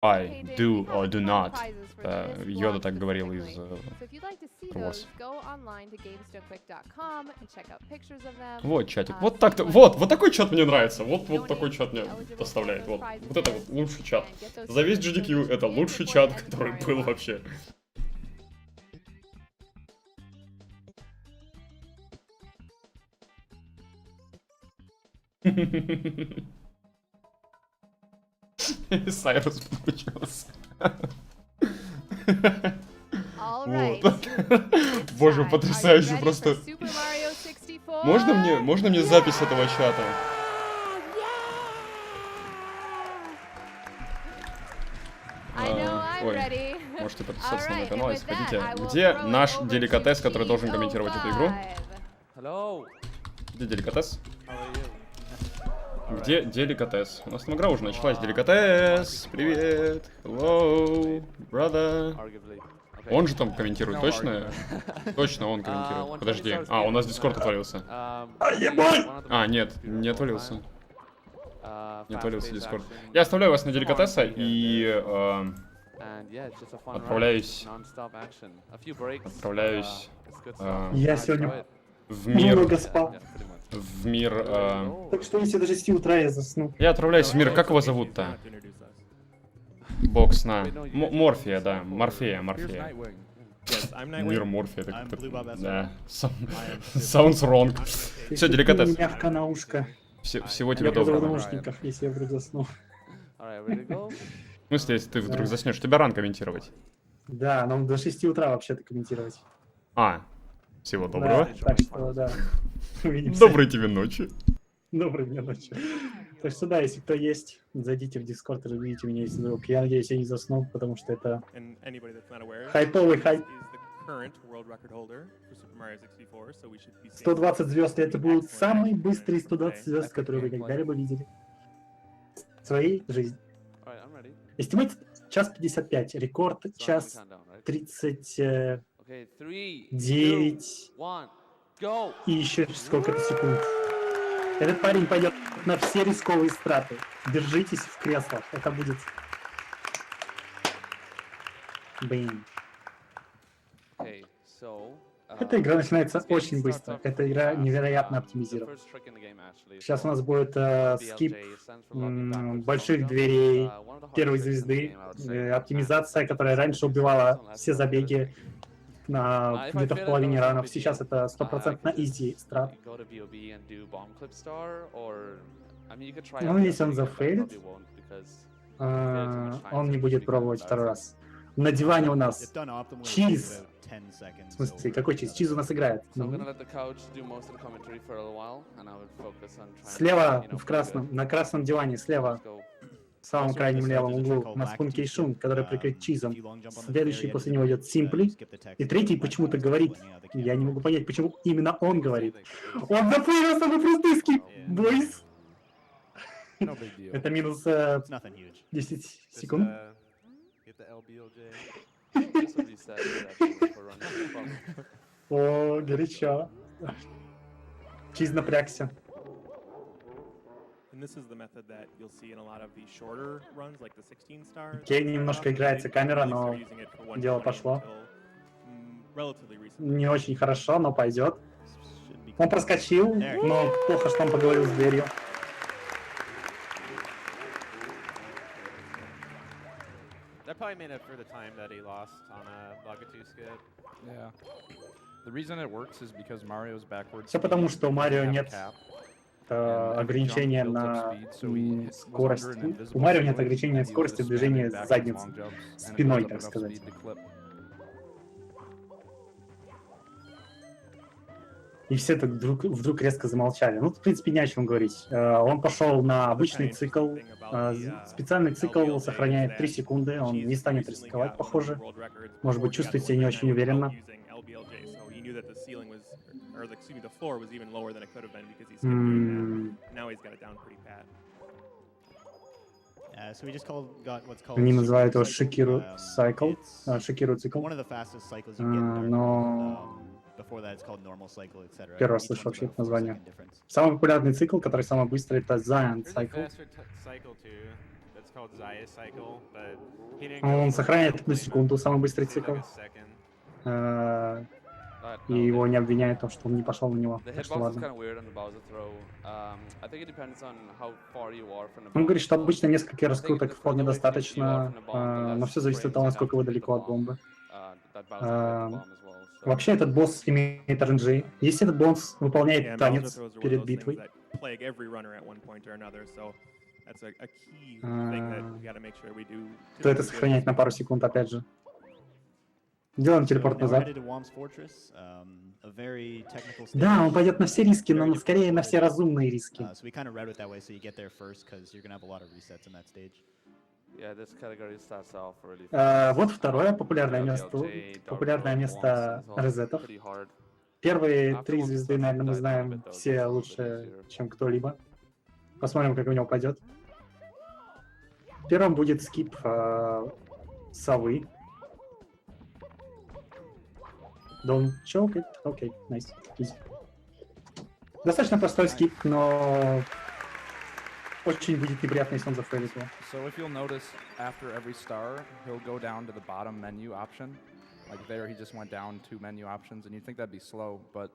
I do or do not. Йода так говорил из Wars. Вот чатик. Вот так-то. Вот такой чат мне нравится. Вот такой чат мне доставляет. Вот это вот лучший чат. За весь SGDQ это лучший чат, который был вообще. Сайрус подключился. Вот. Боже, потрясающе просто. Можно мне запись этого чата? Ой, можете подписаться на мой канал, если хотите. Где наш деликатес, который должен комментировать эту игру? Где деликатес? Где деликатес? У нас там игра уже началась. Деликатес! Привет! Hello, brother! Он же там комментирует, точно? Точно он комментирует. Подожди. У нас Дискорд отвалился. Нет, не отвалился. Не отвалился Дискорд. Я оставляю вас на деликатеса и отправляюсь. Я сегодня в мир. Много спал. В мир. Так что если до 6 утра я засну. Я отправляюсь в мир. Как его зовут-то? Бокс на. Морфия, да. Морфея. Мир Морфия. Это как-то. Да. Sounds wrong. Все, деликатес. Мягко на ушко. Всего тебе доброго. Я буду в наушниках, если я вдруг засну. В смысле, если ты вдруг заснешь? Тебя рано комментировать. Да, нам до 6 утра вообще-то комментировать. Всего доброго. Да, так что, да. Увидимся. Доброй тебе ночи. Доброй мне ночи. Так что, да, если кто есть, зайдите в Discord и увидите меня, если вдруг. Я надеюсь, я не засну, потому что это хайповый хайп. 120 звезд, это будут самые быстрые 120 звезд, которые вы когда-либо видели в своей жизни. Эстимейт час 55, рекорд час 39 и еще сколько-то секунд. Этот парень пойдет на все рисковые страты. Держитесь в креслах, это будет... Блин. Эта игра начинается очень быстро. Эта игра невероятно оптимизирована. Сейчас у нас будет скип больших дверей, первой звезды, оптимизация, которая раньше убивала все забеги где-то в половине ранов. Сейчас это 100% на изи страт. Ну, если он зафейлит, он не будет пробовать второй раз. На диване у нас Чиз. В смысле, какой Чиз? Чиз у нас играет. Слева, на красном диване, слева, в самом крайнем левом углу, у нас Пункей Шун, который прикрыт Чизом. Следующий после него идет Симпли. И третий почему-то говорит. Я не могу понять, почему именно он говорит. Он зафейлил самый простой скип, бойс. Это минус 10 секунд. О, горячо. Чиз напрягся. Окей, немножко играется камера, но дело пошло. Не очень хорошо, но пойдет. Он проскочил, но плохо, что он поговорил с дверью. Probably made up for the time that he lost on a Lagatu skip. Yeah. The reason it works is because Mario's backwards. Все потому, что у Марио нет ограничения на скорость. У Марио нет ограничения скорости движения задницы, спиной, так сказать. И все так вдруг резко замолчали. Ну, в принципе, не о чем говорить. Он пошел на обычный цикл. Специальный цикл сохраняет 3 секунды. Он не станет рисковать, похоже. Может быть, чувствует себя не очень уверенно. Они называют его Шикиру Cycle. Шикиру цикл. Но... Первый раз слышу вообще это название. Самый популярный цикл, который самый быстрый, это Giant Cycle. Он сохраняет 1 секунду, самый быстрый цикл. И его не обвиняют в том, что он не пошел на него. Так что ладно. Он говорит, что обычно несколько раскруток вполне достаточно, но все зависит от того, насколько вы далеко от бомбы. Вообще этот босс имеет RNG. Если этот босс выполняет танец перед битвой, то это сохраняет на пару секунд опять же. Делаем телепорт назад. Да, он пойдет на все риски, но скорее на все разумные риски. Вот второе популярное место резетов. Первые 3 звезды, наверное, мы знаем все лучше, чем кто-либо. Посмотрим, как у него пойдет. Первым будет скип совы. Don't choke it. Окей, nice. Easy. Достаточно простой скип, но очень будет неприятно, если он зафейлит его. So if you'll notice, after every star, he'll go down to the bottom menu option. Like there, he just went down 2 menu options, and you'd think that'd be slow, but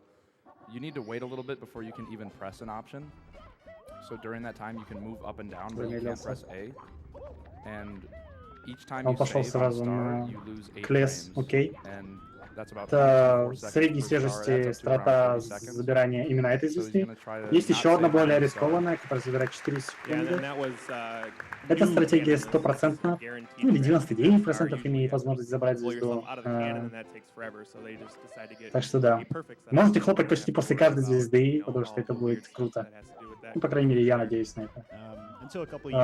you need to wait a little bit before you can even press an option. So during that time, you can move up and down, but you can't press A. And each time you save on a star, you lose 8 frames. Окей. And это средней свежести страта забирания именно этой звезды. Есть еще одна более рискованная, которая забирает 4 секунды. Эта стратегия 100%, ну или 99% имеет возможность забрать звезду. Так что да. Можете хлопать почти после каждой звезды, потому что это будет круто. Ну, по крайней мере, я надеюсь на это.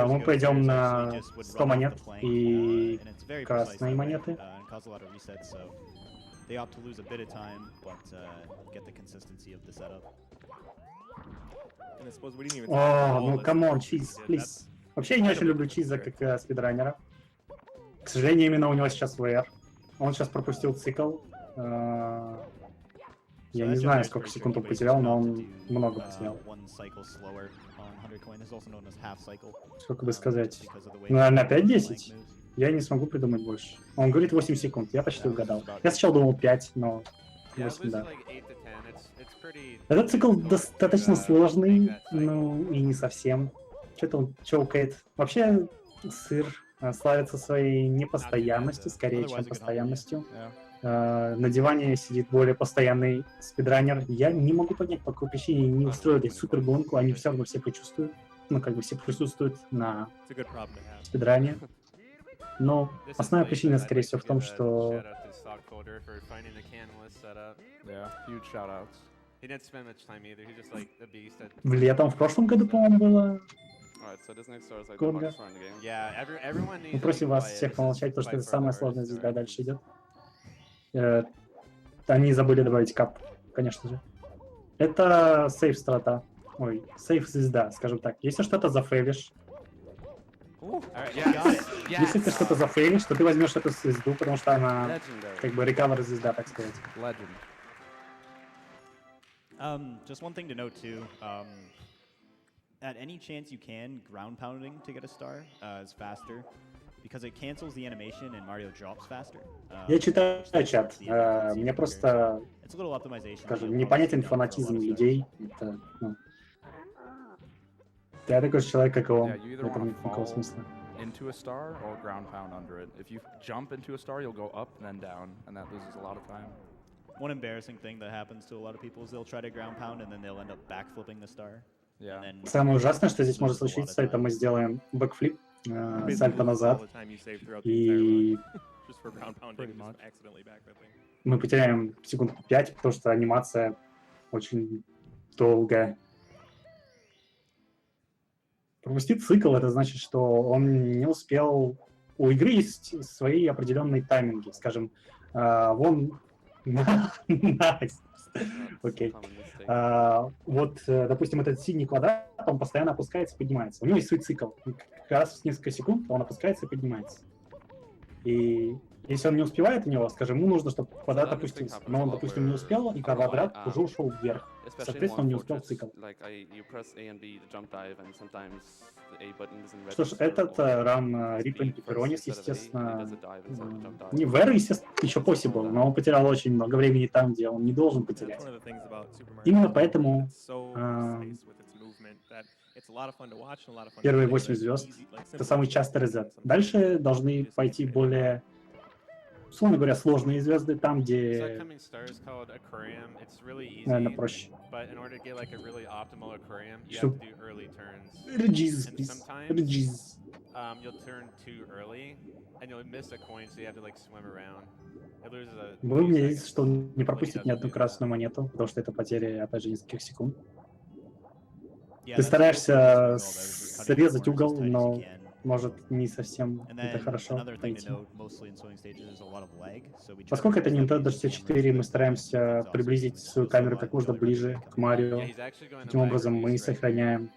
Мы пойдем на 100 монет и красные монеты. They opt to lose a bit of time, but get the consistency of the setup. О, ну камон, Чиз, плиз. Вообще я не очень люблю Чиза как спидранера. К сожалению, именно у него сейчас VR. Он сейчас пропустил цикл. Я не знаю, сколько секунд он потерял, но он много потерял. Сколько бы сказать? Ну, наверное, 5-10? Я не смогу придумать больше. Он говорит 8 секунд, я почти угадал. Я сначала думал 5, но 8, да. Этот цикл достаточно сложный, ну и не совсем. Что-то он чокает. Вообще, сыр славится своей непостоянностью, скорее, чем постоянностью. На диване сидит более постоянный спидранер. Я не могу понять, по какой причине не устроили супер гонку, они все равно все почувствуют. Ну, как бы все присутствуют на спидране. Но основная причина, скорее всего, в том, что... Летом в прошлом году, по-моему, было... Гонга. Мы просим вас всех помолчать, потому что это самая сложная звезда дальше идет. Они забыли добавить кап, конечно же. Это сейф-страта. Ой, сейф-звезда, скажем так. Если что-то зафейлишь, если ты что-то зафейлишь, то ты возьмешь эту звезду, потому что она как бы recover звезда, так сказать. Just one thing to note too. At any chance you can, ground pounding to get a star is faster because it cancels the animation and Mario drops faster. Я читаю чат. Мне просто, скажем, непонятен фанатизм людей. Это, ну, я такой же человек, как и он. Это нет никакого смысла. Into a star or ground pound under it. If you jump into a star, you'll go up and then down, and that loses a lot of time. One embarrassing thing that happens to a lot of people is they'll try to ground pound and then they'll end up backflipping the star. Самое ужасное, что здесь может случиться, это мы сделаем бэкфлип, сальто назад, и мы потеряем секунд 5, потому что анимация очень долгая. Пропустить цикл, это значит, что он не успел... У игры есть свои определенные тайминги, скажем, вон... Окей. Вот, допустим, этот синий квадрат, он постоянно опускается и поднимается. У него есть свой цикл. Как раз в несколько секунд он опускается и поднимается. И Если он не успевает в него, скажем, ему нужно, чтобы квадрат опустился. Но он, допустим, не успел, и квадрат уже ушел вверх. Соответственно, он не успел в цикл. Что ж, этот ран Рипен Пепперонис, естественно, не Вэр, естественно, еще possible, но он потерял очень много времени там, где он не должен потерять. Именно поэтому первые 8 звезд — это самый частый резет. Дальше должны пойти более, условно говоря, сложные звезды, там, где, наверное, проще. Чтоб... Regiz, please. Regiz. Вы мне видите, что он не пропустит ни одну красную монету, потому что это потеря, опять же, нескольких секунд. Ты стараешься срезать угол, но может не совсем это хорошо пойти. Поскольку это Nintendo 64, мы стараемся приблизить свою камеру как можно ближе к Марио. Таким образом мы сохраняем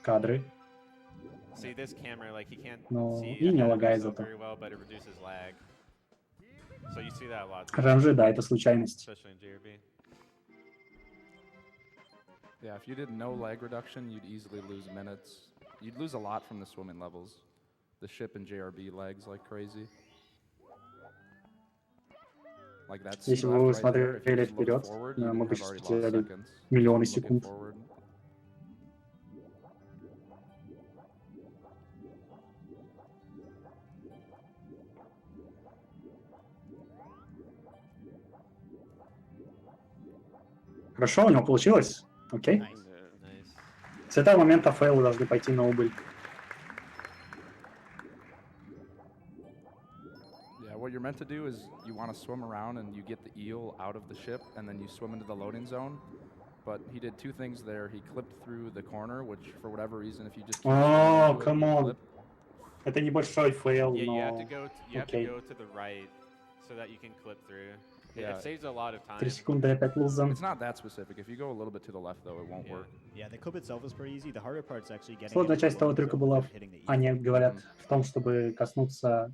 кадры. Но и не лагает зато. Ранжи, да, это случайность. Yeah, if you did no lag reduction, you'd easily lose minutes. You'd lose a lot from the swimming levels. The ship and JRB lags like crazy. Like that's Если бы вы смотрели вперед, мы бы сейчас потеряли миллионы секунд. Хорошо, у него получилось. Окей. С этого момента фейлы должны пойти на убыль. Yeah, what you're meant to do is you want to swim around and you get the eel out of the ship and then you swim into the loading zone. But he did two things there. He clipped through the corner, which for whatever reason, if you just Oh, come on. Это небольшой фейл, Yeah, но... you have to go Okay. to the right so that you can clip through. Yeah. It saves a lot of time. 3 секунды и опять лузом. It's not that specific. If you go a little bit to the left, though, it won't work. Yeah, the clip itself is pretty easy. The harder part is actually getting. Сложная часть того трюка была, они говорят, в том, чтобы коснуться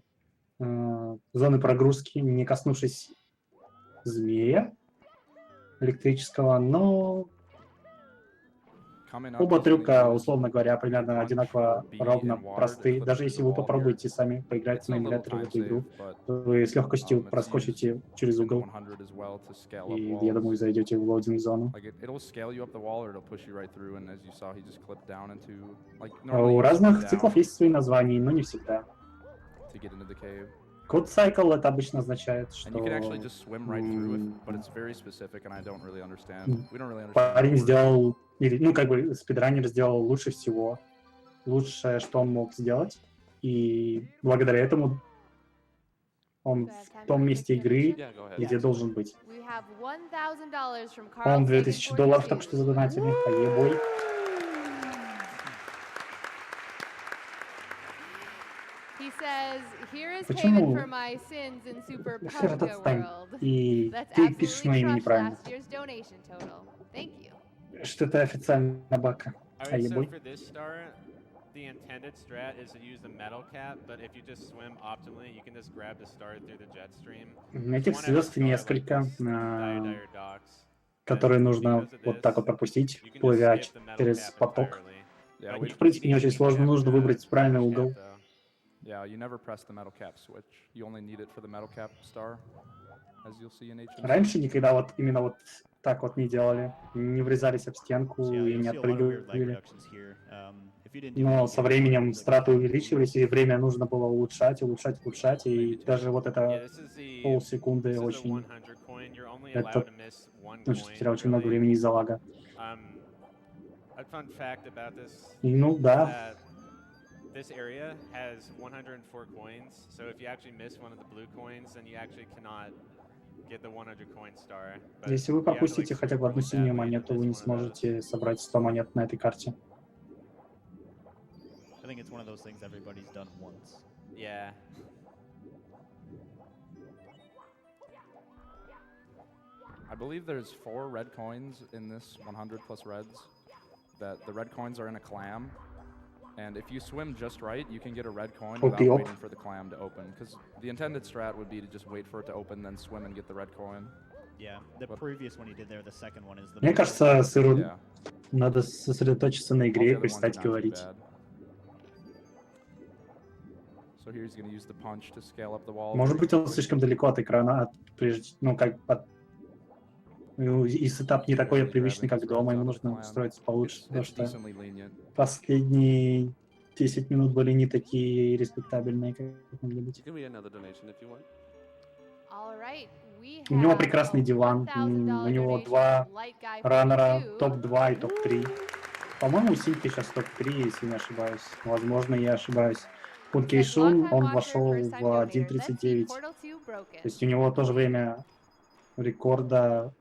зоны прогрузки, не коснувшись змея электрического, но оба трюка, условно говоря, примерно одинаково ровно просты. Даже если вы попробуете сами поиграть на эмуляторе в эту игру, вы с легкостью проскочите через угол и, я думаю, зайдете в лоудинг-зону. У разных циклов есть свои названия, но не всегда. Code Cycle это обычно означает, что парень сделал, или, ну, как бы, спидранер сделал лучше всего, лучшее, что он мог сделать, и благодаря этому он в том месте игры, где должен быть. По-моему, $2000 только что задонатили, а ебой. Почему? Шерд, отстань. И ты пишешь мое имя неправильно. Что это официальная бака. А ебой. The intended strat is to use the metal cap, but if you just swim optimally, you can just grab the star through the jet stream. Этих звезд несколько, которые нужно вот так вот пропустить, плывя через поток. Их, в принципе, не очень сложно, нужно выбрать правильный угол. Yeah, you never press the metal cap switch. You only need it for the metal cap star, as you'll see in HM. Раньше никогда вот именно вот так вот не делали, не врезались об стенку и не отпрыгивали. Но со временем страты увеличивались, и время нужно было улучшать, и даже вот это полсекунды очень... Это потерял очень много времени из-за лага. Ну да. This area has 104 coins, so if you actually miss one of the blue coins, then you actually cannot get the 100 coin star. Если вы пропустите хотя бы одну синюю монету, вы не сможете собрать 100 монет на этой карте. I think it's one of those things everybody's done once. Yeah. I believe there's 4 red coins in this 100 plus reds. That the red coins are in a clam. And if you swim just right, you can get a red coin Okay, without up. waiting for the clam to open. Because the intended strat would be to just wait for it to open, then swim and get the red coin. Yeah, the previous one you did there, the second one is the. Мне кажется, Сыру Yeah. надо сосредоточиться на All the игре и other ones are перестать not too говорить. bad. So here he's going to use the punch to scale up the wall. Может быть, он слишком далеко от экрана, ну, как от... Ну, и сетап не такой привычный, как дома, ему нужно строиться получше, потому что последние 10 минут были не такие респектабельные, как могли быть. У него прекрасный диван, у него 2 раннера, топ-2 и топ-3. По-моему, Синька сейчас топ-3, если не ошибаюсь. Возможно, я ошибаюсь. Пун Кейшун, он вошел в 1.39. То есть у него тоже время рекорда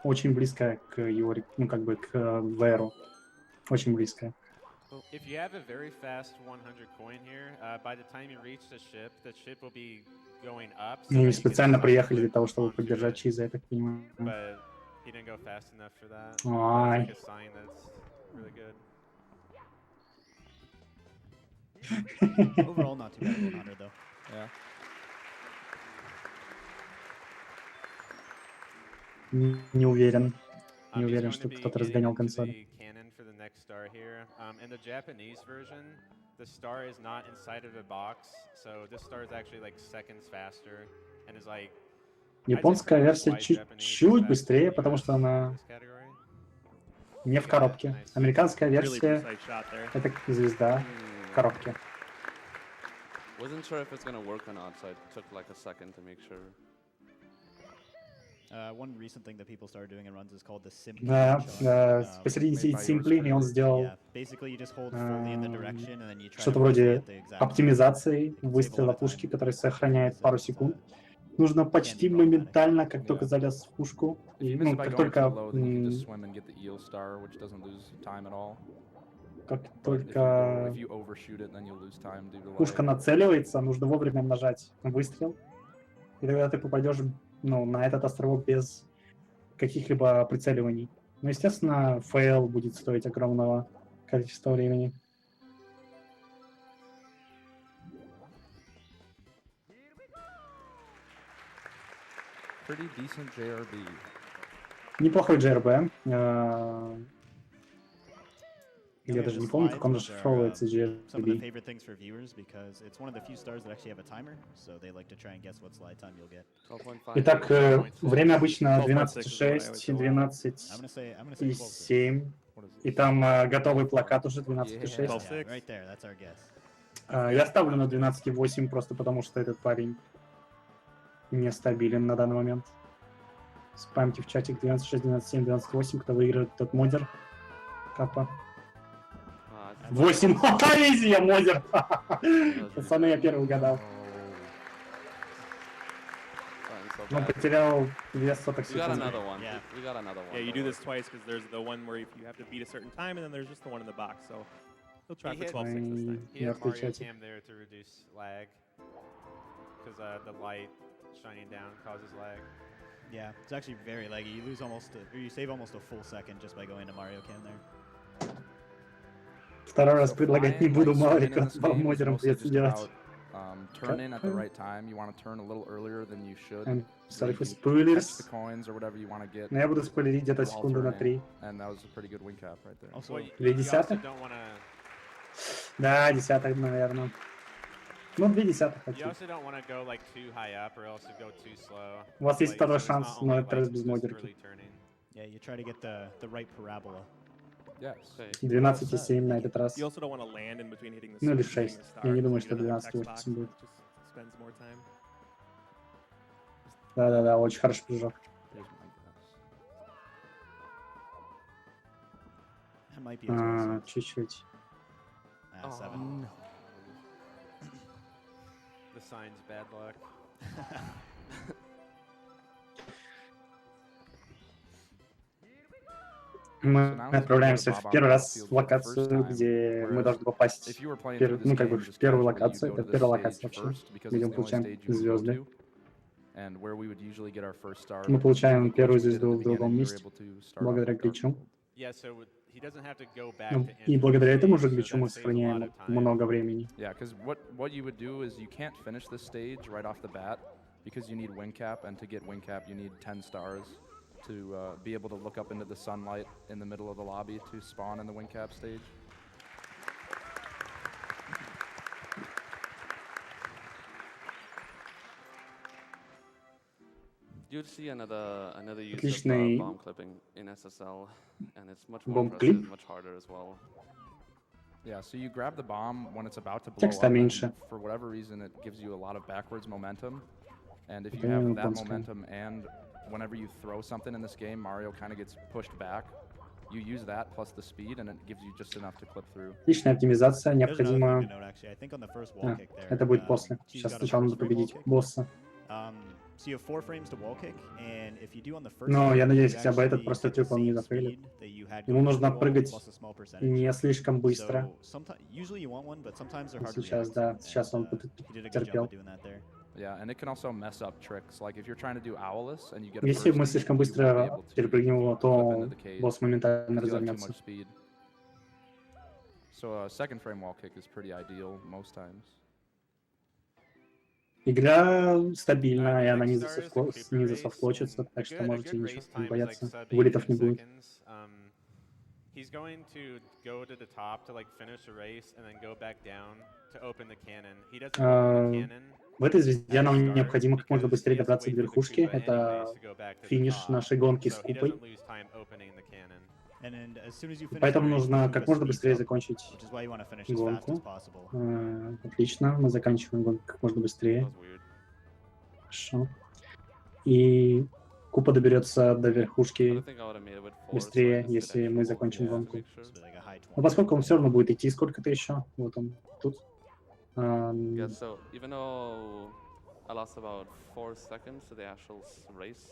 очень близко к его, ну, как бы к ВРу. Очень близко. If you have a very fast 100 coin here, by the time you reach the ship will be going up. Они специально приехали для того, чтобы поддержать Чиза, я так понимаю. But he didn't go fast enough for that. Ай. That's like a sign that's really good. Overall, not too bad at 100 though. Yeah. Не уверен. Не He's уверен, going что to be кто-то getting разгонял into консоль. the cannon for the next star here. In the Japanese version, the star is not inside of a box, so this star is actually like seconds faster and is like. Японская версия чуть-чуть быстрее, потому что она не в коробке. Американская версия — это как звезда в коробке. Wasn't sure if it's gonna work or not, so I took like a second to make sure. One recent thing that people started doing in runs is called the Simply. Да, посередине сидит Simply, и он сделал что-то вроде оптимизации выстрела пушки, который сохраняет пару секунд. Нужно почти моментально, как только залез в пушку, ну, как только пушка нацеливается, нужно вовремя нажать на выстрел, и тогда ты попадешь, ну, на этот островок без каких-либо прицеливаний. Но, естественно, фейл будет стоить огромного количества времени. Pretty decent JRB. Неплохой JRB. Я даже не помню, как он расшифровывается JRB. Итак, время обычно 12.6, 12.7. И там готовый плакат уже 12.6. Я ставлю на 12.8 просто потому, что этот парень нестабилен на данный момент. Спамьте в чатик 12.6, 12.7, 12.8, кто выиграет, тот модер. Капа. 8. Изи, я модер. Пацаны, я первый угадал. Он потерял 2 соток секунды. Yeah, you do this twice because there's the one where you have to beat a certain time, and then there's just the one in the box. So he'll try for 12-6 this time. He hit Mario Cam there to reduce lag because the light shining down causes lag. Yeah, it's actually very laggy. You lose almost, or you save almost a full second just by going to Mario Cam there. Второй раз предлагать не буду, мало ли как вам модером придется делать. Turn in at the right time. You want to turn a little earlier than you should. I'm sorry for spoilers. The coins or whatever you want to get. Но я буду спойлерить где-то секунду на 3. And that was a pretty good win cap right there. Also, 2 десятых? Да, десятых, наверное. Ну, 2 десятых хочу. У вас есть второй шанс, но это раз без модерки. Yeah, you try to get the right parabola. 12.7 на этот раз. You also don't want to land in between hitting the Ну или switch and 6. the star, Я не думаю, because что you go to the text 12.8 будет. box, it just spends more time. Да-да-да, очень хороший прыжок. Чуть-чуть. 7. The sign's bad luck. Мы отправляемся в первый раз в локацию, где мы должны попасть ну, как бы в первую локацию. Это первая локация вообще, где мы получаем звезды. Мы получаем первую звезду в другом месте, благодаря гличу. Ну, и благодаря этому же гличу мы сохраняем много времени. Yeah, because what you would do is you can't finish this stage right off the bat because you need wing cap, and to get wing cap you need 10 stars to be able to look up into the sunlight in the middle of the lobby to spawn in the wing cap stage. You'd see another use Отличный of bomb clipping in SSL, and it's much more бомб-клип. impressive, much harder as well. Yeah, so you grab the bomb when it's about to blow Текста up, and меньше. for whatever reason it gives you a lot of backwards momentum, and if you Это have не that японское. momentum and whenever you throw something in this game, Mario kind of gets pushed back. You use that plus the speed, and it gives you just enough to clip through. Отличная оптимизация, There's another необходимо... thing to note, actually. I think on the first wall kick there, Это будет после. he's Сейчас got a сначала надо first frame победить wall kick. босса. So you have 4 frames to wall kick, and if you do on the first Но frame, я надеюсь, you хотя бы этот actually простой get the трюк он не same зафейлит. speed that you had Ему going нужно to the wall, прыгать plus a small percentage. не слишком быстро. So usually you want one, but sometimes they're hard to Сейчас, react, да, and, сейчас он he did a good терпел. job of doing that there. Yeah, and it can also mess up tricks. Like if you're trying to do owlless and you get a Если мы bursty, слишком you won't be быстро able to перепрыгнем его, clip то into the cage босс моментально because you have too развернется. much speed. So a second frame wall kick is pretty ideal most times. Игра стабильная, и она не засофтлочится, так что можете ничего не бояться. Вылетов не будет. He's going to go to the top to like finish a race and then go back down to open the cannon. He doesn't open the cannon. В этой звезде нам необходимо как можно быстрее добраться до верхушки. Это финиш нашей гонки с купой. Поэтому нужно как можно быстрее закончить гонку. Отлично, мы заканчиваем гонку как можно быстрее. Хорошо. И купа доберется до верхушки быстрее, если мы закончим гонку. Но поскольку он все равно будет идти сколько-то еще, вот он тут. Yeah, so even though I lost about 4 seconds to the actual race,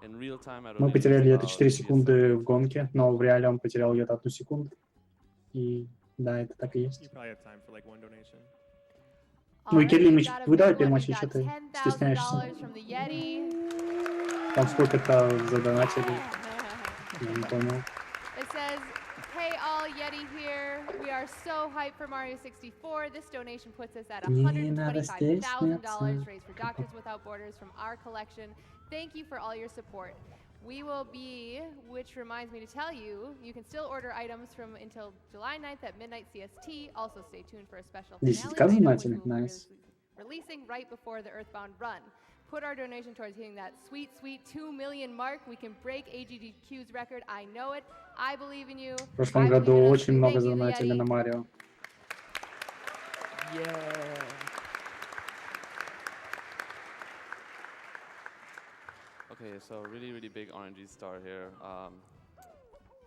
in real time I Мы потеряли где-то 4 секунды в гонке, но в реале он потерял где-то 1 секунду. И да, это так и есть. You probably have time for like one donation. Ну и Келли, вы давай перемочи, что ты стесняешься. Там сколько-то задонатили. Я не понял. It says, hey all, Yeti here. We are so hyped for Mario 64. This donation puts us at $125,000 raised for Doctors Without Borders from our collection. Thank you for all your support. We will be, which reminds me to tell you, you can still order items from until July 9th at midnight CST. Also stay tuned for a special finale item, which we'll be releasing right before the Earthbound run. Put our donation towards hitting that sweet, sweet 2 million mark. We can break AGDQ's record. I know it. I believe in you. В прошлом году очень много задонатили на Марио. Okay, so really big RNG star here.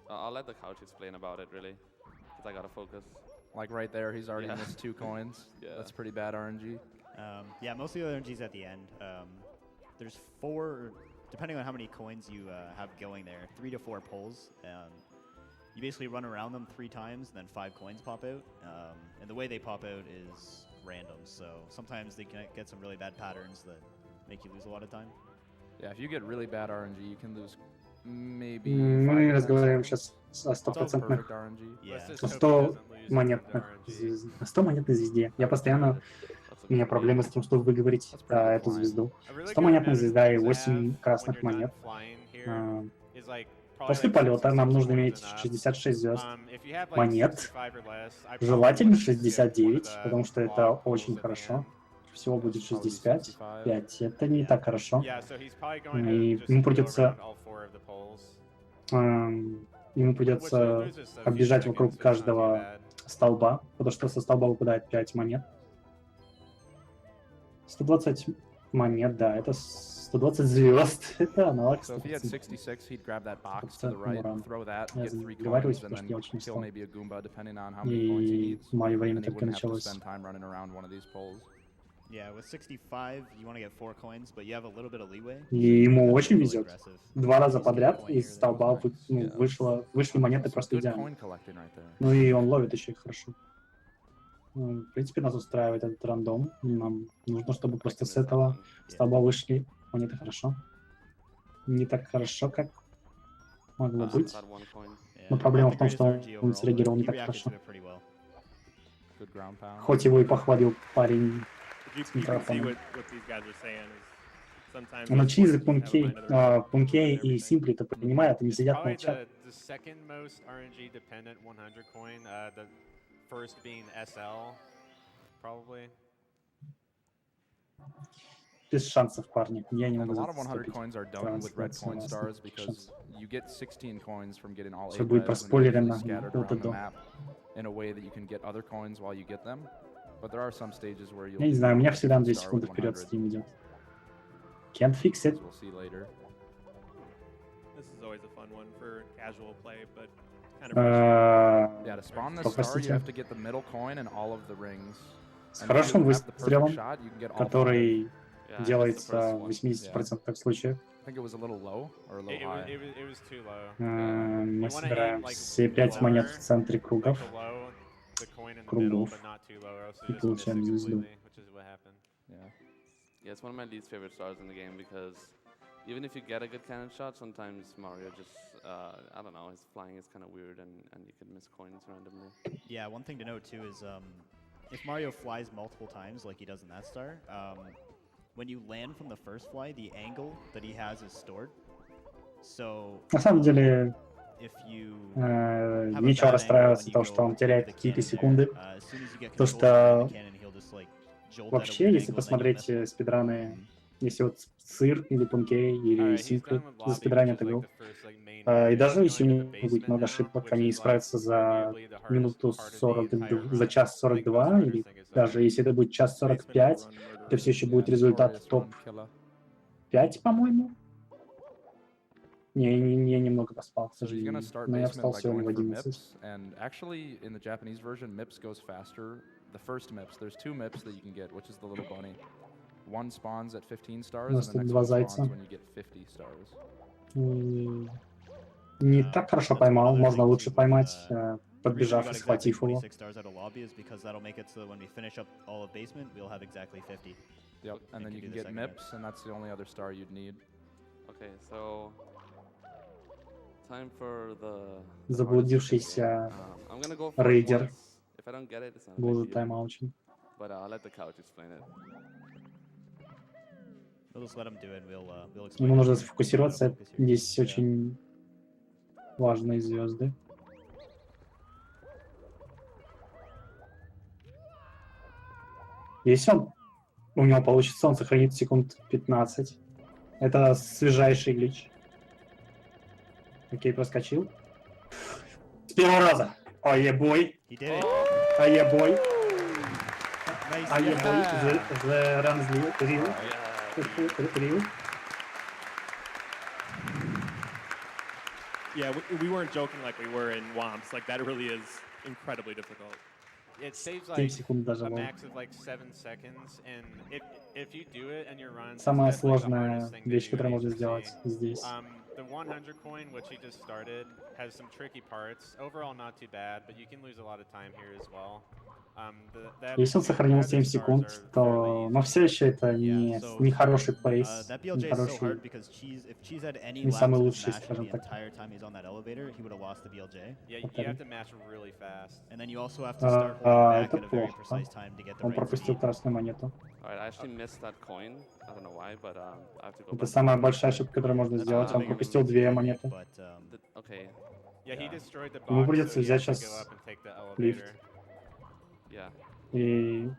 I'll let the couch explain about it really, because I gotta focus. Like right there, he's already missed 2 coins. Yeah. That's pretty bad RNG. Yeah, most of the RNG's at the end. There's 4, depending on how many coins you have going there, 3 to 4 pulls. You basically run around them 3 times, and then 5 coins pop out. And the way they pop out is random, so sometimes they can get some really bad patterns that make you lose a lot of time. Yeah, if you get really bad RNG, you can lose maybe. Мы разговариваем сейчас о 100%, о 100 монетной звезде. Я постоянно, у меня проблемы с тем, чтобы выговорить эту звезду. 100 монетная звезда и 8 красных монет. После полета нам нужно иметь 66 звезд монет, желательно 69, потому что это очень хорошо. Всего будет 65, 5, это не так хорошо. И ему придется оббежать вокруг каждого столба, потому что со столба выпадает 5 монет. 120 монет, да, это 120 звезд. Это аналог 100%. И мое время только началось. И ему очень везет. 2 раза подряд из столба вышли монеты просто идеально. Ну и он ловит еще их хорошо. В принципе, нас устраивает этот рандом. Нам нужно, чтобы просто с этого столба вышли монеты хорошо. Не так хорошо, как могло быть. Но проблема в том, что он среагировал не так хорошо. Good ground pound. Хоть его и похвалил парень You с can see микрофоном. what these guys are saying is sometimes Но these Чиз и forces have a mind of their own Пункей and и everything. Симпли это понимают, они It's сидят, probably молчат. the second most RNG dependent 100 coin. The first being SL, probably. Без шансов, парни. Я не And a могу lot of 100 заступить. coins are done with red coin Трансляция stars у нас because you get 16 coins from getting all 8 Все будет reds when they're проспойлерено usually scattered от и around the до. map in a way that you can get other coins while you get them. But there are some stages where you'll Я не знаю, у меня всегда на 2 star секунды with вперед 100, стрим идет. Can't fix it. as we'll see later. This is always a fun one for casual play, but kind of frustrating. Yeah, to spawn Что, this star, you простите? have to get the middle coin and all of the rings. С And if хорошим you have the perfect выстрелом, shot, you can get all 5. который Yeah, just the делается first в one. 80% случаев. I think it was a little low or a little It high. was too low. Мы You wanna собираем aim, like, все 5 монет в центре Like кругов. below the coin in the Кругов. middle, but not too low, or else И you just miss it получаем звезду. completely, which is what happened. Yeah. Yeah, it's one of my least favorite stars in the game because even if you get a good cannon shot, sometimes Mario just, I don't know, his flying is kind of weird and you can miss coins randomly. Yeah, one thing to note too is if Mario flies multiple times like he does in that star, when you land from the first fly, the angle that he has is stored. So На самом деле, if you have a нечего bad angle расстраиваться, when you потому что go он into теряет the какие-то cannon секунды. there, as soon as you get То, control of что the cannon, he'll just like jolt at a вообще, weird если angle and then you'll посмотреть miss it. спидраны, если вот Цир или Пункей или Alright, he's Симпли done with lobby, which заспидранят is like игру, the first like main и area. даже He's если у going них to the будет basement много now, ошибок, which они is like справятся за arguably the hardest минуту part of the 40, entire за run. час Like most 42, runners или think it's даже over. если это будет час 45, это все еще будет результат Notorious run топ-5, killer. по-моему. Я немного поспал, к So he's going to сожалению. start Но я basement встал by сегодня going в for 11. MIPS, and actually in the Japanese version, MIPS goes faster. The first MIPS, there's 2 MIPS that you can get, which is the little bunny. One spawns at 15 stars, У and нас the тут next два one зайца. spawns when you get 50 stars. Не так хорошо поймал, можно лучше поймать, подбежав и схватив его. 26 stars out of lobby is because that'll make it so when we finish up all of basement, we'll have exactly 50. Yep, and then you do can the get second MIPS, and that's the only other star you'd need. Okay, so time for the Заблудившийся I'm gonna go for it рейдер once. If I don't get it, it's not a был big за deal. тайм-аутом. But I'll let the couch explain it. We'll just let him do it. We'll explain. Ему it нужно later. сфокусироваться, Focus here. здесь Yeah. очень важные звезды. Если у него получится, он сохранит секунд 15. Это свежайший глич. Окей, проскочил. С первого раза. Ой-ебой. He did it. Ой-ебой. Nice. Ой-ебой. The run is real. Real. Yeah, we weren't joking like we were in WOMPs. Like, that really is incredibly difficult. It saves 7 like секунд даже a было. max of like 7 seconds, and if you do it and you're run, Самая it's definitely the сложная hardest thing to вещь, do которую in можно HRC. сделать здесь. The 100 coin, which he just started, has some tricky parts. Overall, not too bad, but you can lose a lot of time here as well. Если он сохранил 7 секунд, то... Но все еще это не хороший плейс, That не BLJ is so хороший, hard because if Cheese had any не laps самый of лучший, smash скажем the так. entire time he's on that elevator, he would have lost the BLJ. Yeah, you have to match really fast. And then you also have to start holding back Это at a very плохо. precise time to get the Он right пропустил speed. красную монету. Alright, I actually missed that coin. I don't know why, but I have to go Это back. самая большая ошибка, которую можно сделать. Он пропустил 2 монеты. But Okay, Yeah, he destroyed the Ему box, придется so he взять has to сейчас go up and take the лифт. elevator. yeah. И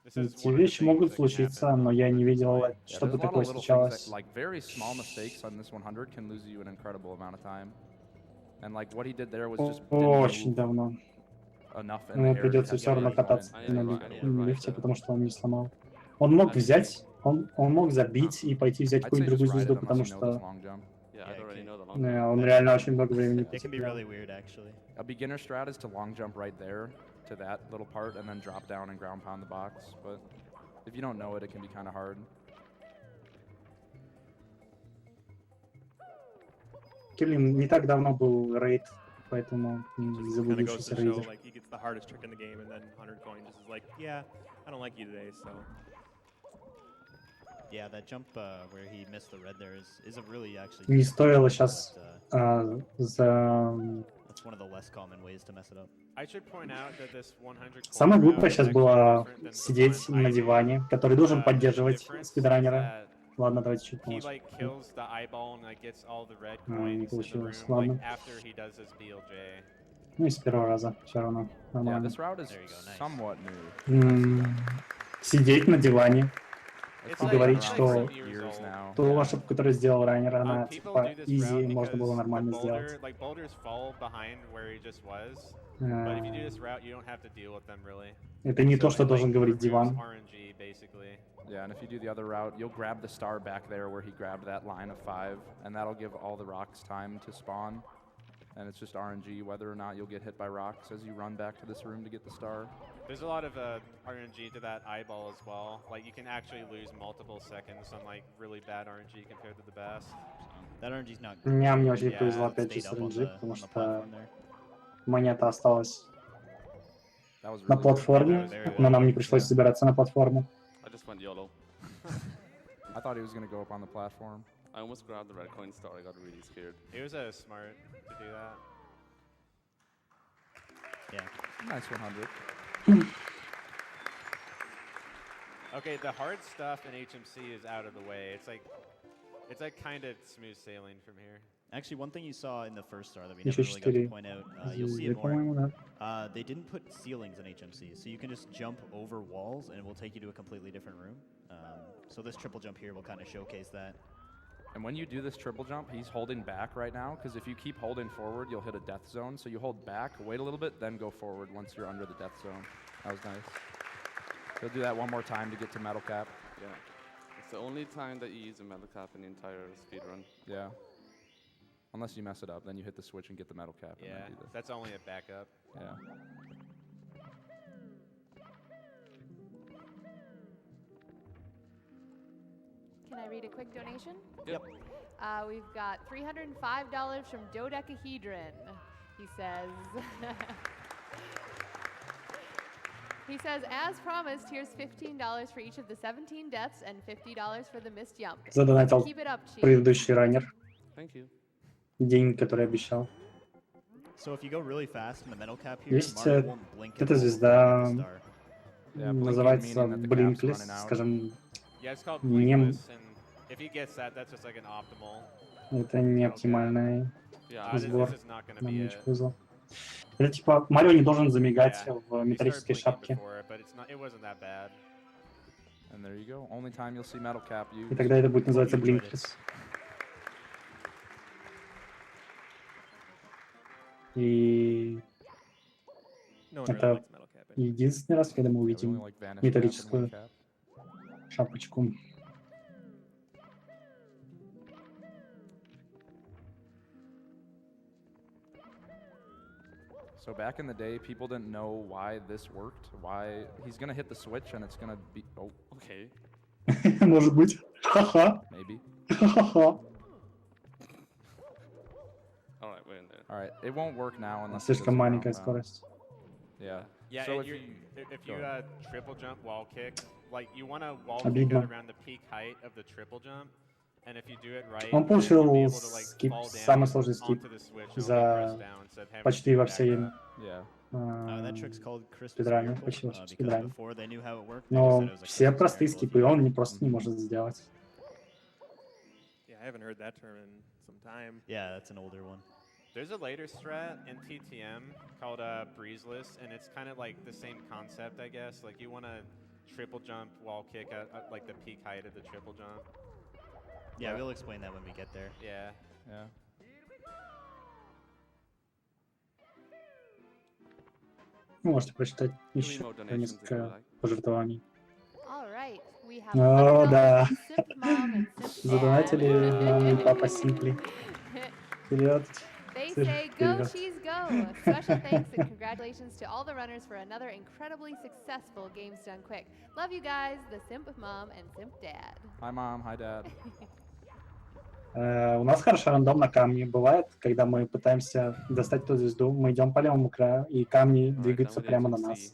This is эти one of the вещи things могут that can случиться, happen но on я не 100 видел, side. Yeah, there's чтобы a lot of такое little things случалось. that, like very small mistakes on this 100 can lose you an incredible amount of time. And like what he did there was just Очень didn't давно. move enough in the Ему air to придется catch все равно the кататься point. на лифте, потому что он не сломал. Он мог взять, он мог забить и пойти взять I'd say какую-нибудь just другую ride звезду, it потому unless you know this что long jump. Yeah, I Yeah, already okay. know the long он реально очень много времени it can be потерял. really weird, actually. A beginner strat is to long jump right there to that little part and then drop down and ground pound the box. But if you don't know it, it can be kind of hard. Кевлин, не так давно был рейд, поэтому Just kind of goes заблудившийся to show, рейдер. like, he gets the hardest trick in the game, and then 100 coin just is like, yeah, I don't like you today, so. Yeah, that jump where he missed the red there is a really actually. Не стоило сейчас за... That's one of the less common ways to mess it up. I should point out that this 100 Самое coin глупое route сейчас is было actually different than the сидеть one на I диване, который did. должен The поддерживать difference is спидранера. that Ладно, давайте чуть he помочь. like kills the eyeball and like gets all the red Не coins in the получилось, room like ладно. after he does his BLJ. Ну и с первого раза, все равно. Yeah, Нормально. this route is There you go, nice. somewhat new. Сидеть на диване. It's И like- говорить, it's like что some years years old. now. ту ошибку, которую сделал Райнер, она People типа do this изи, route можно было because нормально the сделать. boulder, like boulders fall behind where he just was. But if you do this route, you don't have to deal with them really. Это не то, So что it, должен like, говорить removes диван. RNG basically. Yeah, and if you do the other route, you'll grab the star back there where he grabbed that line of 5, and that'll give all the rocks time to spawn. And it's just RNG whether or not you'll get hit by rocks as you run back to this room to get the star. There's a lot of RNG to that eyeball as well. Like you can actually lose multiple seconds on like really bad RNG compared to the best. That RNG's not. Мне очень Yeah, повезло it опять же stayed с up on RNG, the потому что platform there. монета осталась That was на really платформе, very но нам не Yeah. пришлось забираться на платформу. I just went YOLO. I thought he was going to go up on the platform. I almost grabbed the red coin star. I got really scared. It was smart to do that. Yeah. Nice 100. Okay, the hard stuff in HMC is out of the way. It's like kind of smooth sailing from here. Actually, one thing you saw in the first star that we Еще never really got to 4 point out, you'll see звезды, it more. по-моему, да. They didn't put ceilings in HMC, so you can just jump over walls and it will take you to a completely different room. So this triple jump here will kind of showcase that. And when you do this triple jump, he's holding back right now, because if you keep holding forward, you'll hit a death zone. So you hold back, wait a little bit, then go forward once you're under the death zone. That was nice. He'll do that one more time to get to metal cap. Yeah. It's the only time that you use a metal cap in the entire speedrun. Yeah. Unless you mess it up, then you hit the switch and get the metal cap. And Yeah, then do this. that's only a backup. Yeah. Can I read a quick donation? Yep. We've got $305 from Dodecahedron. He says, he says, as promised, here's $15 for each of the 17 deaths and $50 for the missed jump. Задонатил Keep it up, Chief. предыдущий Райнер. Thank you. День, который обещал. So if you go really fast in the metal cap here, Есть Mario won't blink эта at all звезда, when you hit the star. Yeah, blinking называется meaning that the cap's Блинклес, running out. скажем, Yeah, it's called Не м- blinkless, and if he gets that, that's just like an optimal. это не оптимальный Yeah, This, сбор. this is not going to Нам be не it. очень повезло. Это типа Марио не должен замигать Yeah. в He started металлической blinking шапке. before, but it's not. It wasn't that bad. And there you go. Only time you'll see metal cap И used. тогда это будет называться Блинклес. И No one really Это likes metal cap anymore. единственный раз, когда мы Yeah, we only увидим like vanish cap and металлическую white cap. шапочку. So back in the day, people didn't know why this worked. Why he's gonna hit the switch and it's gonna be Okay. Может быть. Ха-ха. maybe. Ха-ха. All right, we're in there. All right, it won't work now unless he Слишком does the маленькая round скорость. Yeah. Yeah, So and if you're, you if go you ahead. triple jump wall kick, like you want to wall kick Обидно. it around the peak height of the triple jump, and if you do it right, Он then получил you'll be able to, like, скип, fall самый down сложный скип onto the switch and за only press down instead of having to почти do во back все up. Yeah. That trick's called Christmas спидране, Miracle, почти во всем because спидране. before they knew how it worked, they just Но said it was a все Christmas простые miracle if скипы you он не просто не может сделать. Yeah, I haven't heard that term in some time. Yeah, that's an older one. There's a later strat in TTM called breezeless, and it's kind of like the same concept, I guess. Like you want to triple jump wall kick at like the peak height of the triple jump. Yeah, we'll explain that when we get there. Yeah. Yeah. Вы можете прочитать Three еще more donations if you несколько like. пожертвований. All right, we have О, $100 да. from Simp Mom and Simp Dad. Задонатили маму и папа Симпли. Вперед. They Слышь, say, go, вперед. cheese, go! Special thanks and congratulations to all the runners for another incredibly successful Games Done Quick. Love you guys, the Simp Mom and Simp Dad. Hi mom, hi dad. У нас хорошо рандом на камне. Бывает, когда мы пытаемся достать ту звезду, мы идем по левому краю, и камни Alright, двигаются then we прямо на can нас. see,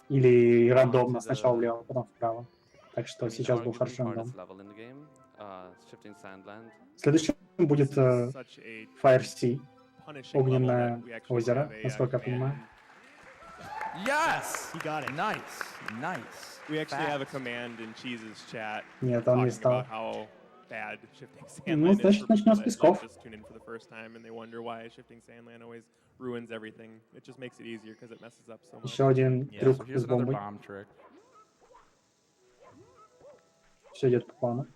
Или to рандомно, the- сначала влево, потом вправо. Так что I mean, сейчас был arguably хороший hardest раунд. level in the game, Shifting Sandland. Следующим будет This is such a Fire Sea, punishing level огненное that we actually озеро, have a насколько я command понимаю. Yes! He got it. Nice, nice. We actually have a Fast. command in Cheese's chat Нет, он не talking стал. about how bad Shifting Ну, Sandland is значит, for начнем people с that песков. just tune in for the first time and they wonder why Shifting Sandland always ruins everything. It just makes it easier because it messes up so much. Еще один So трюк here's с another бомбой. bomb trick. Все идет по плану.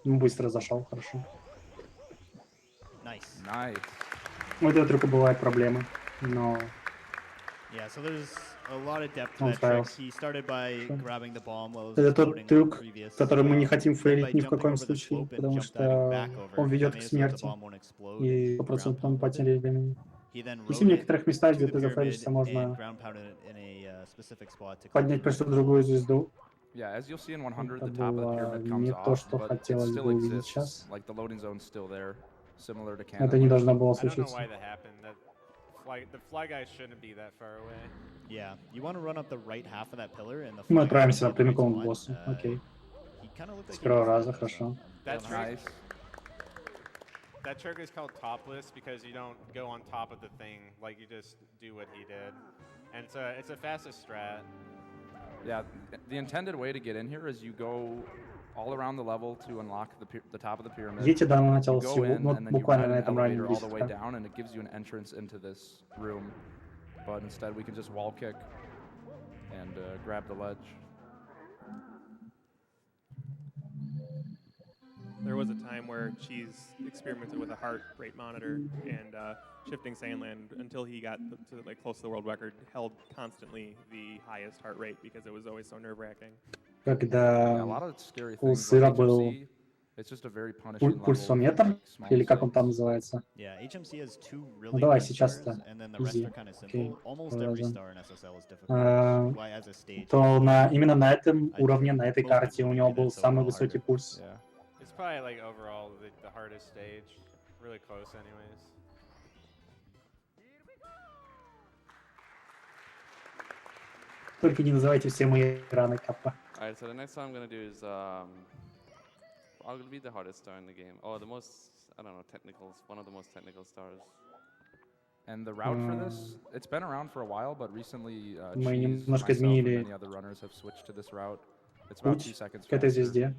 Быстро зашел, хорошо. Nice. У Nice. этого трюка бывают проблемы, но Yeah, so there's a lot of depth to Он that trick. справился. He started by Хорошо. grabbing the bomb while it was это тот floating трюк, previous. который мы не хотим Then by фейлить ни в jumping каком over the случае, slope and потому jump что diving back over, он ведет that к made it so that the смерти bomb won't explode и and ground 100% pound потери времени. He then Если в rode it некоторых местах, to где the ты pyramid зафейлишься, and можно ground pounded it in a specific spot to поднять complete просто the другую звезду. Yeah, as you'll see in 100, Это the top of the было pyramid comes не то, off, что but it хотелось still бы увидеть exists. сейчас. Like the loading zone's still there, similar to Это не Canada. должно было I don't know случиться. why that happened. The fly guy shouldn't be that far away. Yeah, you want to run up the right half of that pillar and the Мы fly отправимся guy in the right прямиком к spot. боссу. Окей. He kinda looked like С he первого was раза, there, so хорошо. That trick, Nice. that trick is called topless because you don't go on top of the thing. Like you just do what he did, and it's a fastest strat. Yeah, the intended way to get in here is you go all around the level to unlock the top of the pyramid. Едете до начала You go всего, in, ну and then you буквально ride на an этом elevator раннем all the way десятка. down, and it gives you an entrance into this room. But instead, we can just wall kick and grab the ledge. There was a time where Cheese experimented with a heart rate monitor, and Shifting Sandland, until he got to like close to the world record, held constantly the highest heart rate because it was always so nerve-wracking. Yeah, a Когда lot of scary у things. сыра Like был HMC, it's just a very punishing level. пульсометр, like small или как он mistakes. там называется. Yeah, HMC has two really Ну давай good сейчас-то. stars, and then the rest Easy. are kind of Окей. simple. Almost every Продолжим. star in SSL is difficult. А, Why as a stage? То именно на этом уровне, на этой карте у него был самый высокий пульс. Yeah. It's probably like overall the hardest stage. Really close, anyways. Только не называйте все мои раны капа. Alright, so the next one I'm gonna do is arguably the hardest star in the game. Oh, the most, I don't know, technical, one of the most technical stars. And the route for this, it's been around for a while, but recently Мы Cheese, немножко myself, and изменили many other runners have switched to this route. It's about 2 путь seconds к этой faster. звезде.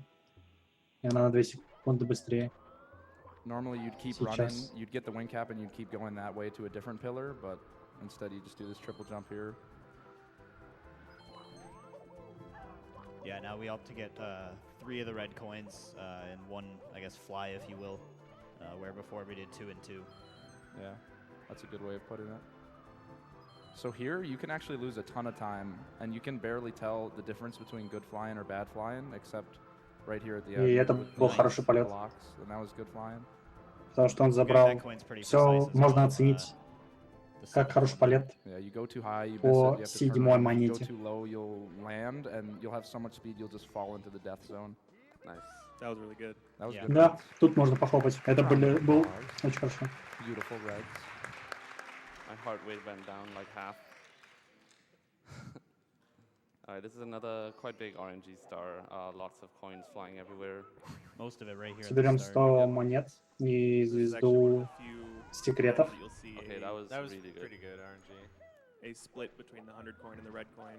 И она на 2 секунды быстрее. Normally you'd keep Сейчас. running, you'd get the wing cap and you'd keep going that way to a different pillar, but instead you just do this triple jump here. Yeah, now we opt to get 3 of the red coins and 1, I guess, fly, if you will, where before we did 2 and 2. Yeah, that's a good way of putting it. So here you can actually lose a ton of time, and you can barely tell the difference between good flying or bad flying, except right here at the end. И это with был the хороший полет, blocks, and that was good flying. потому что он Yeah, забрал. that coin's pretty Все precise as можно well, оценить the как second хороший one. полет. Yeah, you go too high, you miss it, По you have to turn седьмой around. If you монете. go too low, you'll land, and you'll have so much speed, you'll just fall into the death zone. Nice. That was really good. That was Yeah. good. Да, runs. тут можно похлопать. Это был очень хорошо. Beautiful reds. My heart rate went down like half. Alright, this is another quite big RNG star. Lots of coins flying everywhere. Most of it right here. at the Соберем start. 100 монет и This is actually one звезду of the few секретов. times that you'll see Okay, a, that was Pretty really good. good RNG. a split between the 100 coin and the red coin.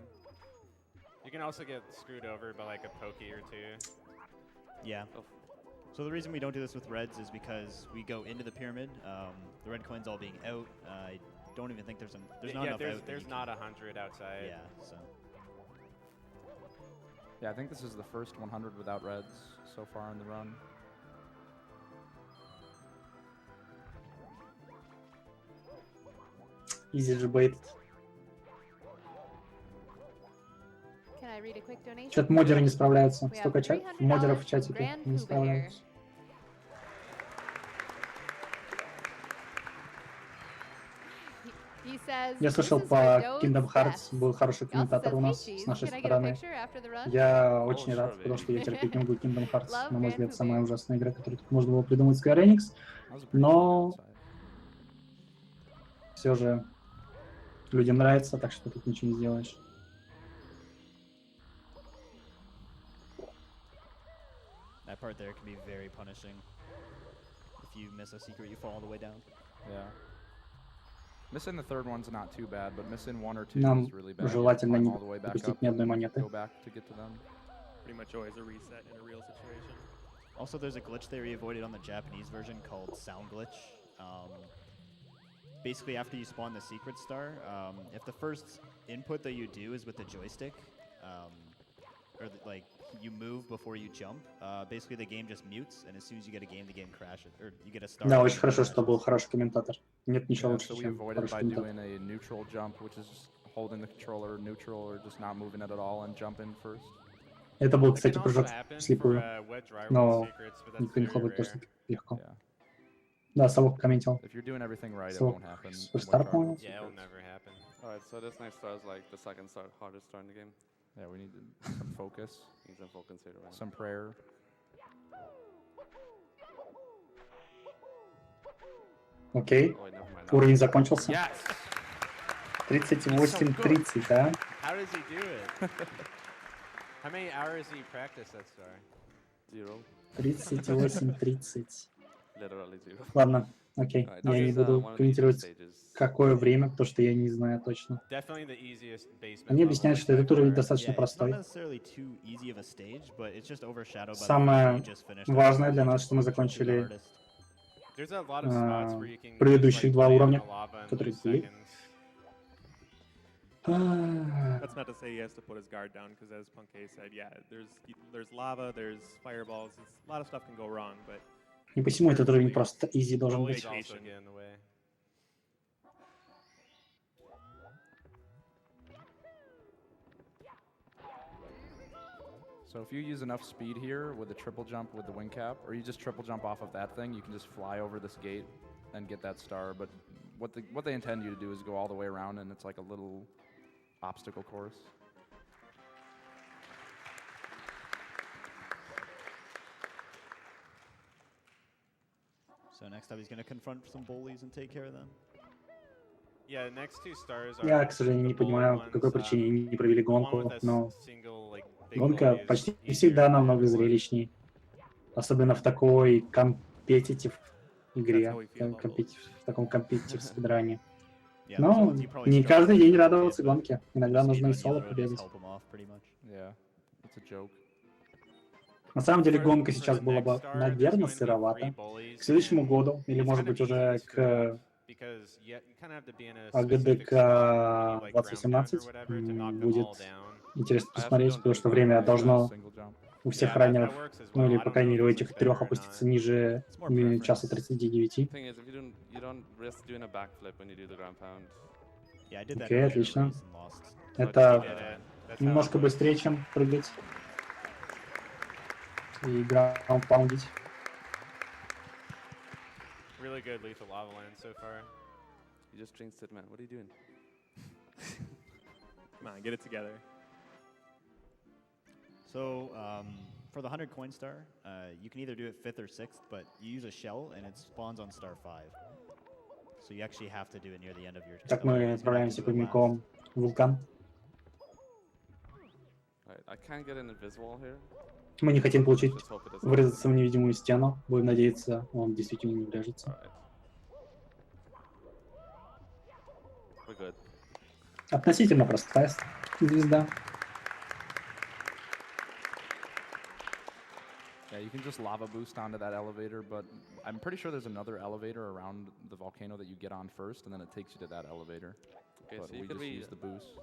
You can also get screwed over by like a pokey or two. Yeah. Oh. So the reason we don't do this with reds is because we go into the pyramid. The red coins all being out. I don't even think there's not Yeah, enough there's out. that there's you not 100 outside. Yeah. So. Yeah, I think this is the first 100 without reds so far in the run. Easy же бейт. Can I read a quick donation? Что-то модеры не справляются. We have Столько $300 модеров в from чатике Grand не Kuba here. справляются. He says, Я слышал "This is по our Kingdom Dode's Hearts, best." был хороший He also комментатор says, у "Hey, нас Cheese, с нашей can I get a стороны. picture after the run?" Я очень sure, рад, потому что я baby. терпеть не могу Kingdom Hearts. Love На мой Grand взгляд, самая Kuba. ужасная игра, которую только можно было придумать Square Enix. That was a pretty Но good outside. все же Людям нравится, так что тут ничего не сделаешь. That part there can be very punishing. If you miss a secret, you fall all the way down. Yeah. Missing the third one's not too bad, but missing one or two Нам is really bad. You have to желательно climb не all the way back пропустить up ни одной and монеты. go back to get to them. Pretty much always a reset in a real situation. Also, there's a glitch they avoided on the Japanese version called sound glitch. Basically, after you spawn the secret star, if the first input that you do is with the joystick, like you move before you jump, basically the game just mutes, and as soon as you get a game, the game crashes, or you get a star. Да, очень хорошо, что был хороший комментатор. Нет ничего Yeah, лучше, so we чем avoided хороший by комментатор. doing a neutral jump, which is just holding the controller neutral or just not moving it at all and jumping first. Это был, That кстати, can also прыжок happen вслепую, for, wet dry world но secrets, but that's никто не very хлопает rare. тоже легко. Yeah. Да, Савок комментил. If you're doing everything right, it So, won't happen. Superstar, по-моему. Yeah, it'll never happen. Alright, so this next star is like the second star, hardest star in the game. Yeah, we need some focus, Need some focus here, right? some prayer. Окей. Oh, wait, never mind. Уровень закончился. Yes! 38-30, да? How does he do it? How many hours do you practice that star? 0. 38-30. Literally 0. Ладно, окей. Alright, Я this не is, буду one of the easier комментировать, stages. какое время, потому что я не знаю точно. Definitely the easiest basement Они level объясняют, in что этот уровень Skyward. достаточно Yeah, it's not простой. necessarily too easy of a stage, but it's just overshadowed by the fact that Самое you just finished важное для the нас, что мы to the закончили hardest. There's a lot of spots where you can предыдущие just, like, два lay on уровня, the lava in которые 2 были. seconds. That's not to say he has to put his guard down, because as Punkay said, yeah, there's lava, there's fireballs, a lot of stuff can go wrong, but Не посему этот уровень просто изи должен always быть. also get in the way. So if you use enough speed here with the triple jump with the wing cap, or you just triple jump off of that thing, you can just fly over this gate and get that star. But what they intend you to do is go all the way around, and it's like a little obstacle course. So next up, he's going to confront some bullies and take care of them. Yeah, the next 2 stars are Я, к сожалению, не the bullet понимаю, по ones, какой причине не провели the one гонку, with a но single, like, big гонка bully is почти easier всегда than the намного other one. зрелищнее. Особенно в такой компетитив игре, That's how we feel about в таком компетитив спидране. Yeah, Но those ones you probably не struggle каждый with день a bit, радоваться but гонке. Иногда нужно и speedrun, соло you literally just побегать. help 'em off pretty much. Yeah, it's a joke. На самом деле For- гонка for сейчас the была next бы, star, there's наверное, going to be 3 сыровато. bullies, К следующему and году, или it's может kind быть of уже easy to screw к up because you kind of have to be in a АГДК specific spot when you, like, ground pound or 2018 whatever to knock them будет all down. интересно I actually посмотреть, don't потому do что that. время I должно Single jump. у всех Yeah, that раннеров, works as ну well. или I по don't крайней know мере у if этих it's трех better or опуститься not. ниже It's more preference. часа 39. Thing is, if you don't risk doing a backflip when you do the ground pound. Yeah, I did that Окей, earlier отлично. race and lost. But Это he did it. That's how немножко it works. быстрее, чем прыгать и граунд-паундить. Really good lethal lava land so far. You just jinxed it, man. What are you doing? come on, get it together. So for the 100 coin star, you can either do it 5th or 6th, but you use a shell and it spawns on star 5. So you actually have to do it near the end of your. Так мы отправляемся прямиком в вулкан. Alright, I can't get an invisible here. Мы не хотим получить, Let's hope it doesn't врезаться в happen. невидимую стену. Будем надеяться, он действительно не врежется. Alright. We're good. Относительно простая звезда. Yeah, you can just lava boost onto that elevator, but I'm pretty sure there's another elevator around the volcano that you get on first, and then it takes you to that elevator. Okay, But so we you could just be use the boost.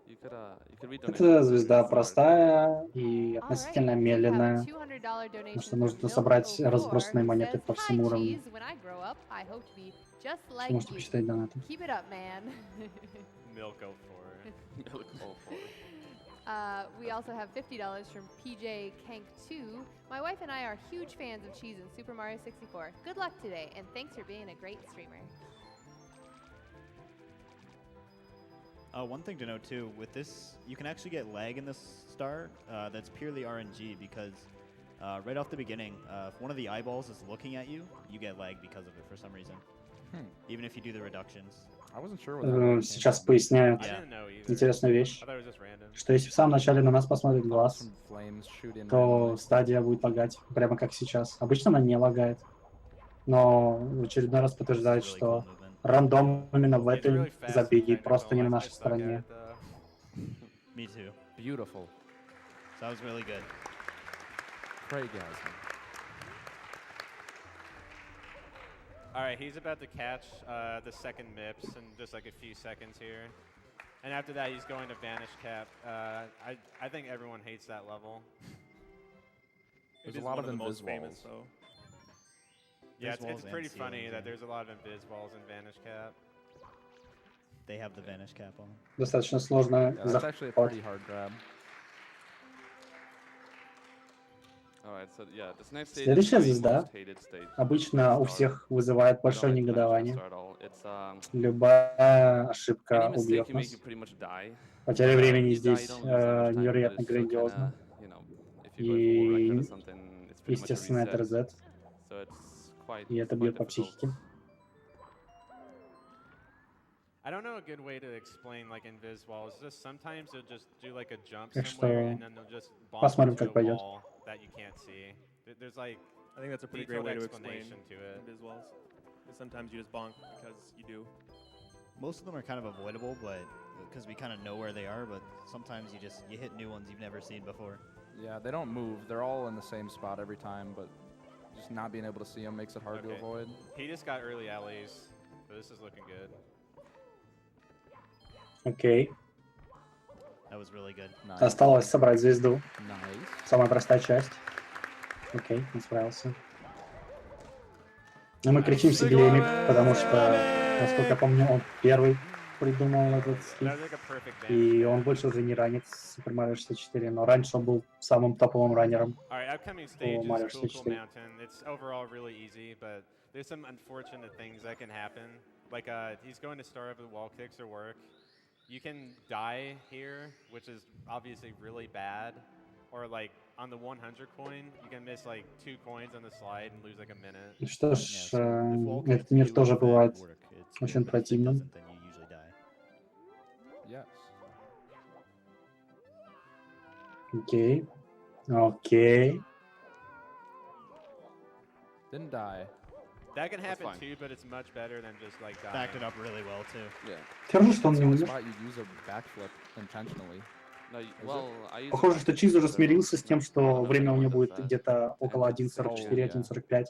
you could be donating Это to звезда the простая и All right, относительно we have a медленная. $200 donation что from нужно Milk собрать 04, разбросанные who монеты says, по всему "Hi, уровню. Cheese. When I grow up, I hope to be just Вы like можете you. посчитать донаты. Keep it up, man." Milk 04. Milk 04. We also have $50 from PJ Kank 2. My wife and I are huge fans of Cheese and Super Mario 64. Good luck today, and thanks for being a great streamer. One thing to note too, with this, you can actually get lag in this star. That's purely RNG because right off the beginning, if one of the eyeballs is looking at you, you get lag because of it for some reason. Even if you do the reductions. сейчас поясняют I didn't know either. интересную вещь, I thought it was just random. что если в самом начале на нас посмотрит глаз, то стадия будет лагать, прямо как сейчас. Обычно она не лагает, но в очередной раз подтверждает, что рандом именно в He's этой really fast and забеге просто не technical. на I нашей suck at стороне. it, though. Me too. Beautiful. So that was really good. Craigasm. All right, he's about to catch the second MIPS in just like a few seconds here. And after that, he's going to Vanish Cap. I think everyone hates that level. There's It a is lot one of the most invis famous, walls. though. Yeah, Invis walls it's and pretty ceilings, funny yeah. that there's a lot of invis walls in Vanish Cap. They have the vanish cap on. Достаточно сложно Yeah, that's actually a захват. pretty hard grab. Alright, so yeah, this next stage is Следующая the звезда most hated stage. обычно у всех вызывает I don't большое like the Vanish негодование. Star at all. It's Любая ошибка any mistake убьет you make, нас. you pretty much die. Потеря времени You die, you здесь don't lose that much time, but невероятно it's still грандиозно. kinda, you know, if you go for a record or И, something, it's pretty much a естественно, это reset. резет, So it's quite, и это quite бьет по difficult. психике. I don't know a good way to explain like invis walls. Just sometimes they'll just do like a jump Так somewhere что and then they'll just bump посмотрим, into как a пойдет. wall that you can't see. There's like I think that's a pretty great detailed way to explain explanation to it. invis walls. Is sometimes you just bonk because you do. Most of them are kind of avoidable, but because we kind of know where they are. But sometimes you hit new ones you've never seen before. Yeah, they don't move. They're all in the same spot every time, but just not being able to see them makes it hard to Okay. avoid. He just got early alleys, so this is looking good. Окей. That was really good. Nice. Осталось собрать звезду. Nice. Самая простая часть. Окей, не справился. Но мы кричим Сиглемик, потому что, насколько я помню, он первый придумал этот скилл. That was like a perfect И Vanish он Cap. больше уже не ранит Super Mario 64, но раньше он был самым топовым раннером. All right, upcoming stage Mario is Cool 64. Mountain. It's overall really easy, but there's some unfortunate things that can happen. Like he's going to start over the wall kicks or work. You can die here, which is obviously really bad. Or like on the 100 coin, you can miss like 2 coins on the slide and lose like a minute. Что Yeah, ж, so if wall этот kicks мир do тоже in fact бывает work, it's очень good, but if it противным. doesn't, then you usually die. Yes. Окей. Окей. Didn't die. That can happen fine. too, but it's much better than just like dying. Backed it up really well too. Yeah. Хорошо, что он That's не one умер. spot you'd use a backflip intentionally. No, well, I use Похоже, что Чиз уже смирился с тем, что No, время у него no, будет fast. где-то около 1.44, Oh, yeah. 1.45.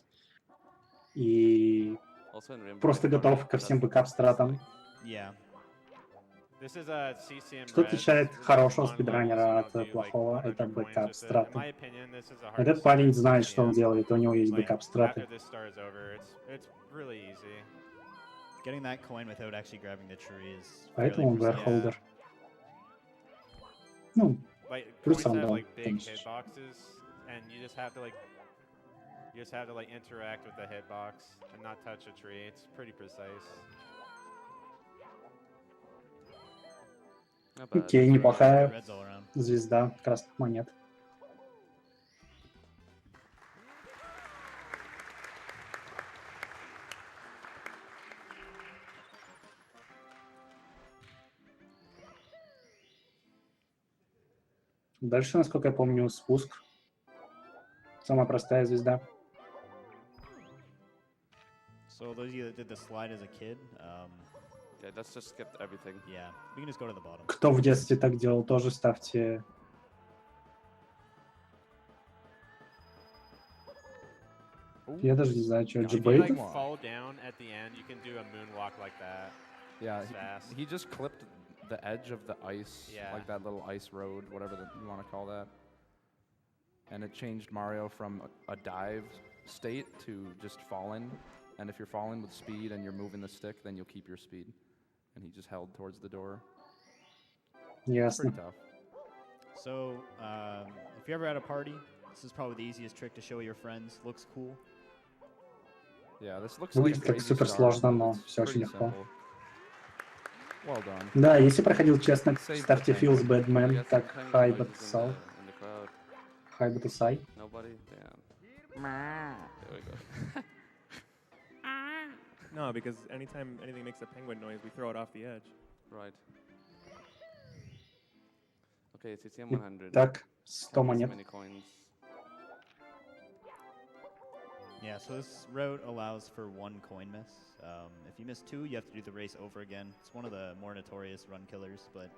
И also in Rainbow просто Six готов Siege, ко всем that's бэкап-стратам. Yeah. This is a CCM Что Reds. отличает This is хорошего one спидранера level, so от they'll do, like, плохого? 100 Это coins. бэкап-страты. In my opinion, this is the Этот hardest парень stage знает, in что он CCM. делает, у него есть Like, бэкап-страты. after this star is over, it's really easy. Getting that coin without actually grabbing the tree is Поэтому он fairly precise. вэрхолдер. Ну, Like Плюс coins have рандом, like big конечно. hitboxes, and you just have to like interact with the hitbox and not touch a tree. It's pretty precise. Not bad. окей, It's неплохая Reds all around. звезда красных монет. Дальше, насколько я помню, спуск. Самая простая звезда. So those of you that did the slide as a kid, Okay, let's just skip everything. yeah, we can just go to the bottom. Кто в детстве так делал, тоже ставьте. Я даже не знаю, что, If you джибейт? like fall down at the end, you can do a moonwalk like that. Yeah, It's fast. he just clipped the edge of the ice, Yeah. like that little ice road, whatever you want to call that. And it changed Mario from a dive state to just falling. And if you're falling with speed and you're moving the stick, then you'll keep your speed. And he just held towards the door. It's Ясно. pretty tough. So if you're ever at a party, this is probably the easiest trick to show your friends. Looks cool. Yeah, this looks Выглядит like как crazy супер star, сложно, but но it's все очень pretty легко. simple. Well done. Да, если проходил честно, Save ставьте the Feels thing. Bad We Man, got как some tiny High noises Battle in the crowd. High Battle Nobody? Damn. There we go. No, because anytime anything makes a penguin noise, we throw it off the edge. Right. Okay, CCM 100. Так, 100 Can't miss монет. many coins. Yeah, so this route allows for 1 coin miss. If you miss 2, you have to do the race over again. It's one of the more notorious run killers, but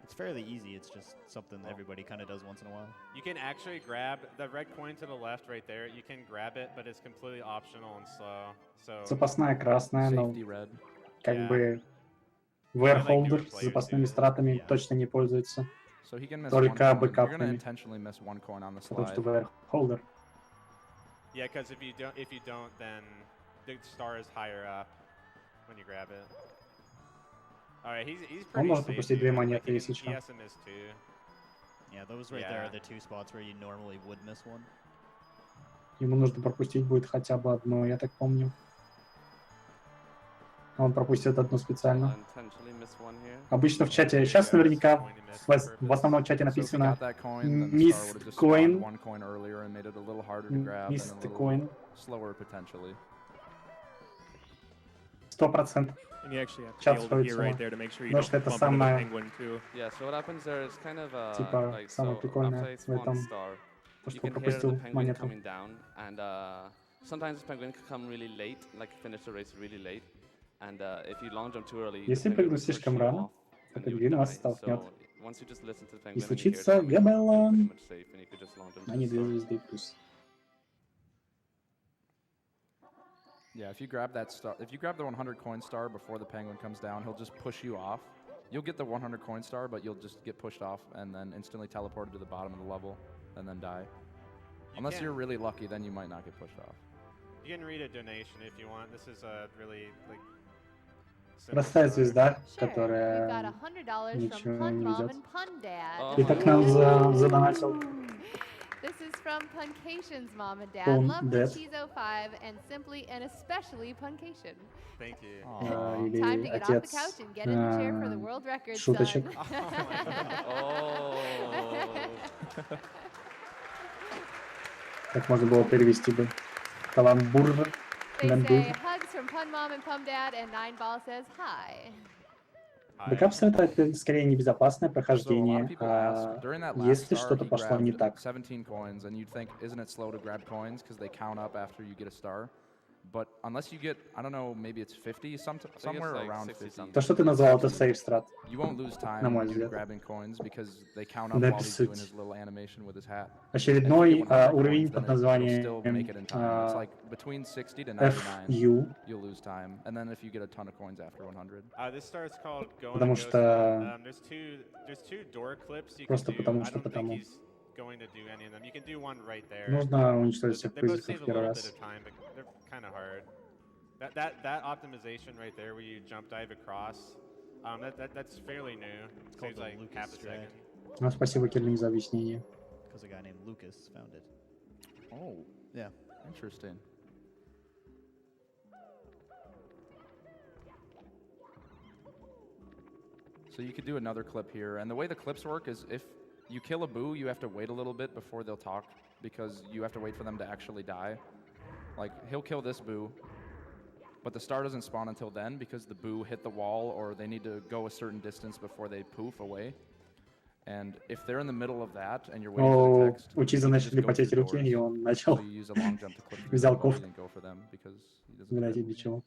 it's fairly easy. It's just something that everybody kind of does once in a while. You can actually grab the red coin to the left right there. You can grab it, but it's completely optional and slow. So Запасная красная, но Safety red. как Yeah. бы I like вэрхолдер newer с players запасными do. стратами Yeah. точно не пользуется, So he can miss Только 1 coin. You're бэкапами. gonna intentionally miss 1 coin on the потому что slide. вэрхолдер. Yeah, because if you don't, then the star is higher up when you grab it. All right, he's pretty может safe. пропустить Dude. 2 монеты, Like, если he что. has to miss 2. Yeah, those right there Yeah. are the 2 spots where you normally would miss 1. Ему нужно пропустить будет хотя бы одно, я так помню. Он пропустит одну I'll специально. intentionally miss 1 here. Обычно в чате, сейчас наверняка в основном чате So if he написано got that coin, then the star missed would have just coin. spawned 1 coin earlier and made it a little harder to grab and missed a little coin. slower potentially. 100%. And you actually have to Чат be able to сходит hear с ума. right there to make sure you Потому что don't это bump into the самое, penguin too. Yeah, so what happens there is kind of типа, like самое so прикольное after I в spawn этом, star, то, you что can hear the пропустил penguin монету. coming down, and sometimes the penguin can come really late, like finish the race really late, and if you long jump too early, the Если penguin прыгну will push слишком you рано, off, то and you would пингвин вас die. столкнет. So once you just listen to the И penguin and you hear it случится coming, you're габела. pretty much safe, and you could just long jump to Они the 2 star. звезды плюс. Yeah, if you grab that star, if you grab the 100 coin star before the penguin comes down, he'll just push you off. You'll get the 100 coin star, but you'll just get pushed off and then instantly teleported to the bottom of the level and then die. Unless you're really lucky, then you might not get pushed off. You can read a donation if you want. This is a really like. simple Простая star. звезда, Sure. We've got которая $100 ничего from Pun не Mom ведет. and Pun Dad. Oh. И так нам задонатил. This is from Puncation's Mom and Dad. Pun Love Dad. Cheezo 5 and simply and especially Puncation. Thank you. Aw. Или Time to get off the отец couch and get in the chair for the а, world record, шуточек. son. Oh. Как можно было перевести бы? Каламбур. They Каламбур. say hugs from Pun Mom and Pum Dad, and Nineball says hi. Бэкап-сет это скорее небезопасное So a lot прохождение, of people ask, during that last если star, что-то he пошло не grabbed так. 17 coins, and you'd think, isn't it slow to grab coins because they count up after you get a star? But unless you get, I don't know, maybe it's 50, somewhere like around 60 50. something. То, что ты назвал, это сейф страт. You won't lose time На мой when you're взгляд. grabbing coins because they count up Да, while без he's doing сути. his little animation with his hat. Очередной If you get 100 уровень coins, под then you'll still названием make it in time. It's like between 60 to 99, FU, you'll lose time. And then if you get a ton of coins after 100. This star is called Going Потому to Ghost что- Hunt. There's two door clips you can Просто do. потому I что don't think потому. he's going to do any of them. You can do one right there. нужно уничтожить They всех both призраков save a первый little bit раз. of time, but they're kind of hard. That optimization right there, where you jump dive across, that's fairly new. called Saves the like Lucas half a strat. second. Ну, спасибо, Кельвин, за объяснение. Because a guy named Lucas found it. Oh, Yeah. interesting. So you could do another clip here. And the way the clips work is if you kill a boo, you have to wait a little bit before they'll talk because you have to wait for them to actually die. Like, he'll kill this boo, but the star doesn't spawn until then because the boo hit the wall or they need to go a certain distance before they poof away. And if they're in the middle of that and you're waiting for the О, text, у Чиза you начали just go потеть through руки, doors. и он So начал you use a long jump to clip through взял everybody кофт. and go for them because he doesn't Знаете, care. для чего.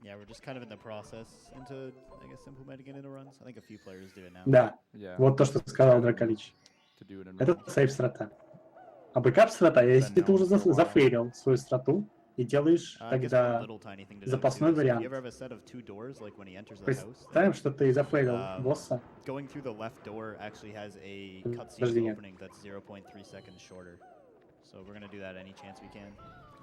Yeah, we're just kind of in the process into, I guess, implementing it into runs. I think a few players do it now. Да, Yeah. вот то, что сказал Драколич. To do it in Это runs. сейф-страта. А бэкап-страта, если ты known уже for a while. зафейлил свою страту и делаешь I guess one тогда... little tiny thing to note запасной too is if вариант. you ever have a set of 2 doors, like when he enters the house, Представим, что ты зафейлил босса. going through the left door actually has a Подожди, cutscene нет. opening that's 0.3 seconds shorter. So we're gonna do that any chance we can.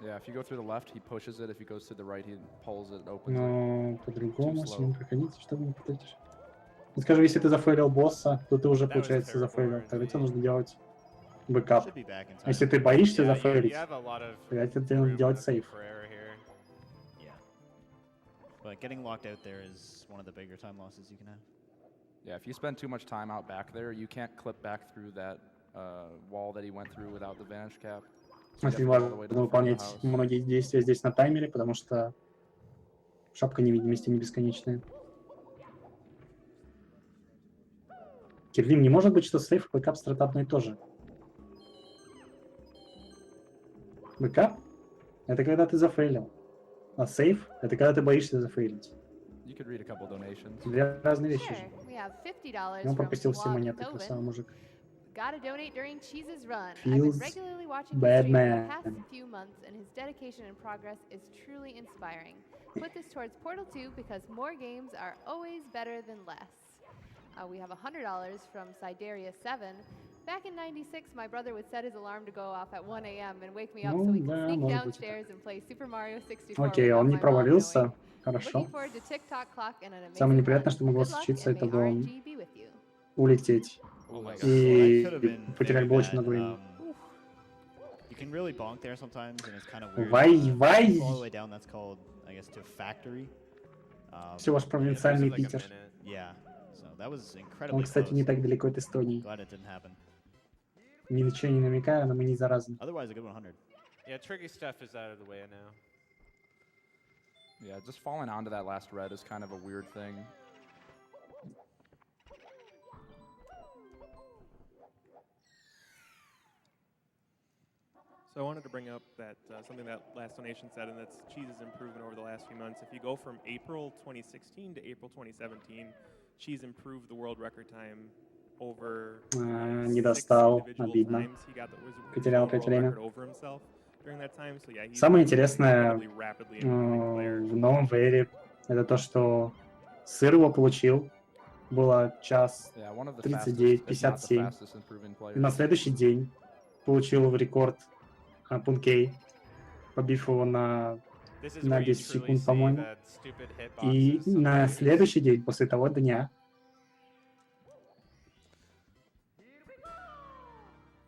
Yeah, if you go through the left, he pushes it. If he goes to the right, he pulls it, opens it. Но по-другому Too с slow. ним проходите, чтобы не потратишь. Ну, скажем, если ты зафейлил босса, то ты уже, That was получается, terrible зафейлил. Тогда тебе RNG. нужно делать бэкап. Should be back in time. Если ты боишься Yeah, you зафейлить, have a lot of тогда тебе нужно room делать сейф. for error here. Yeah. But getting locked out there is one of the bigger time losses you can have. Yeah, if you spend too much time out back there, you can't clip back through that wall that he went through without the vanish cap. Очень важно выполнять многие действия здесь на таймере, потому что шапка невидимости не бесконечная. Кирвин, не может быть, что сейф и бэкап страт одно и то же. Бэкап — это когда ты зафейлил, а сейф — это когда ты боишься зафейлить. Две разные вещи же. И он пропустил все монеты, красавый мужик. Gotta donate during Cheese's run. I've Feels been regularly watching bad, his stream for man. the past few months, and his dedication and progress is truly inspiring. Put this towards Portal 2 because more games are always better than less. We have $100 from Sideria7. Back in '96, my brother would set his alarm to go off at 1 a.m. and wake me up so we could sneak downstairs and play Super Mario 64. Окей, он не провалился. Хорошо. Looking forward to TikTok clock and an amazing Самое неприятное, run. что могло Good luck, случиться, and это may бы он RNG be with you. улететь. И потеряли бы очень много времени. You can really bonk there sometimes, and it's kind of weird. Why? All the way down, that's called, I guess, to factory. Все ваш провинциальный Питер. Yeah, so that was incredibly Он, кстати, не close. так далеко от Эстонии. Glad it didn't happen. Ни на что не намекаю, но мы не заразны. Otherwise, a good 100. Yeah, tricky stuff is out of the way now. Yeah, just falling onto that last red is kind of a weird thing. So I wanted to bring up that something that last donation said, and that's Cheese's improvement over the last few months. If you go from April 2016 to April 2017, Cheese improved the world record time over Не достал, обидно. Потерял опять время. Самое интересное в новом вейре это то, что сыр его получил. Было час 39:57. И на следующий день получил в рекорд Пункей, побив его на 10 секунд, по-моему. И на следующий день, после того дня,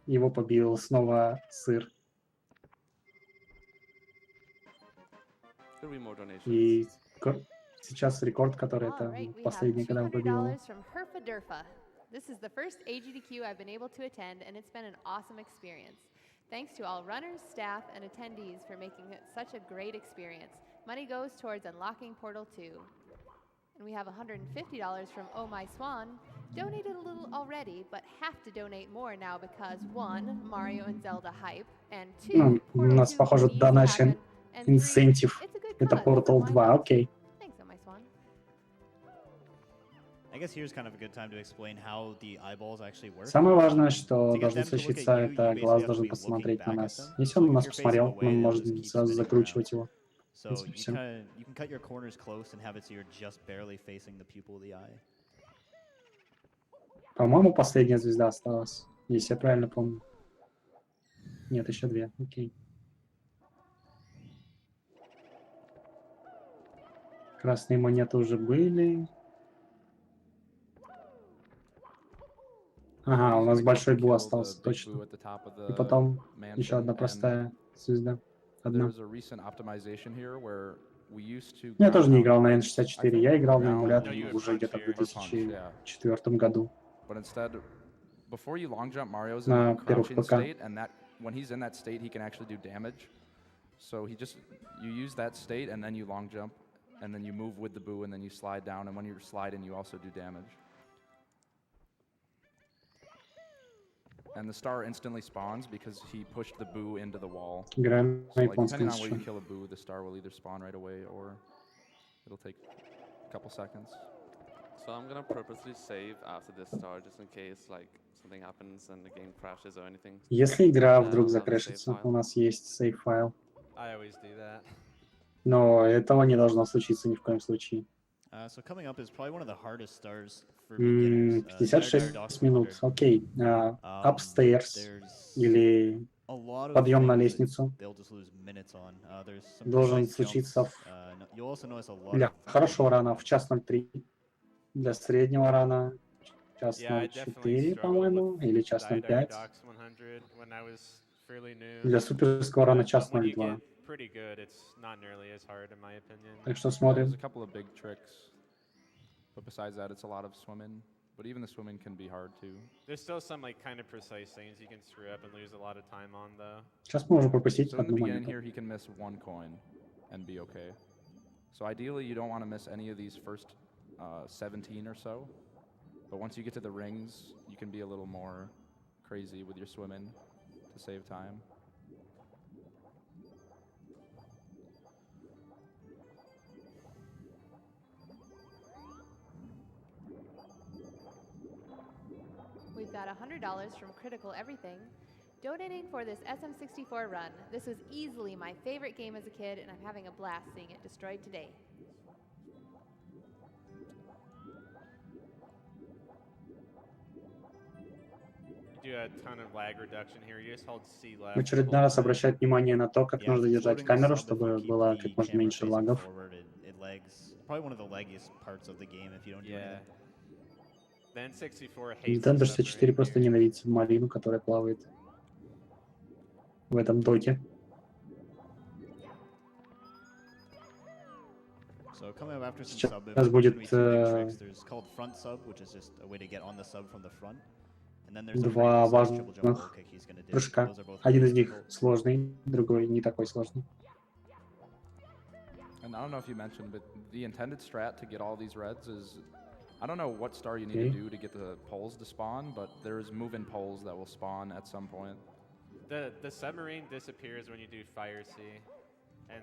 его побил снова сыр. И сейчас рекорд, который это последний, когда он побил его. This is the first AGDQ I've been able to attend, and it's been an awesome experience. Thanks to all runners, staff, and attendees for making it such a great experience. Money goes towards unlocking Portal 2. And we have $150 from Oh My Swan. Donated a little already, but have to donate more now because 1, Mario and Zelda hype, and 2, У нас, похоже, donation incentive. Это Portal 2, окей. Thanks, Oh My Swan. I guess here's kind of a good time to explain how the eyeballs actually work. Самое важное, что должно случиться, это глаз должен посмотреть на нас. Если он на нас посмотрел, мы можем сразу закручивать его. So you can cut your corners close and have it so you're just barely facing the pupil of the eye. По-моему, последняя звезда осталась, если я правильно помню. Нет, еще 2, окей. Красные монеты уже были. Ага, у нас большой бу остался, точно. И потом еще одна простая звезда. Одна. Я тоже не играл на N64, я играл на эмуляторе уже где-то в 2004 году. На первых ПК. When he's in that state, he can actually do damage. So you use that state and then you long jump, and then you move with the boo, and then you slide down, and when you're sliding, you also do damage. And the star instantly spawns because he pushed the boo into the wall. So, like, depending on where you kill a boo, the star will either spawn right away or it'll take a couple seconds. So I'm gonna purposely save after this star just in case like something happens and the game crashes or anything. Если игра вдруг закрэшится, у нас есть сейв-файл. Но этого не должно случиться ни в коем случае. So coming up is probably one of the hardest stars for beginners. 56 минут, окей. Upstairs или подъем на лестницу должен случиться для хорошего рана в час 03, для среднего рана час 04, по-моему, или час 05, для суперского рана час 02. Так что смотрим. But besides that, it's a lot of swimming. But even the swimming can be hard too. There's still some like kind of precise things you can screw up and lose a lot of time on though. Сейчас мы можем пропустить So in the одну beginning монету. here, he can miss one coin and be okay. So ideally, you don't want to miss any of these first 17 or so. But once you get to the rings, you can be a little more crazy with your swimming to save time. We've got $100 from Critical Everything, donating for this SM64 run. This was easily my favorite game as a kid, and I'm having a blast seeing it destroyed today. You do a ton of lag reduction here. You just hold C left. В очередной раз обращать внимание на то, как нужно держать камеру, чтобы было как можно меньше лагов. Probably one of the laggiest parts of the game if you don't do anything. The N64 hates Nintendo 64 просто ненавидит субмарину, которая плавает в этом доке. So coming up after some sub, Сейчас будет there's called front sub, which is just a way to get on the sub from the front. And then there's два важных прыжка. Один из них сложный, другой не такой сложный. And I don't know if you mentioned, but the intended strat to get all these reds is, I don't know what star you need to do to get the poles to spawn, but there's move-in poles that will spawn at some point. The submarine disappears when you do Fire C, and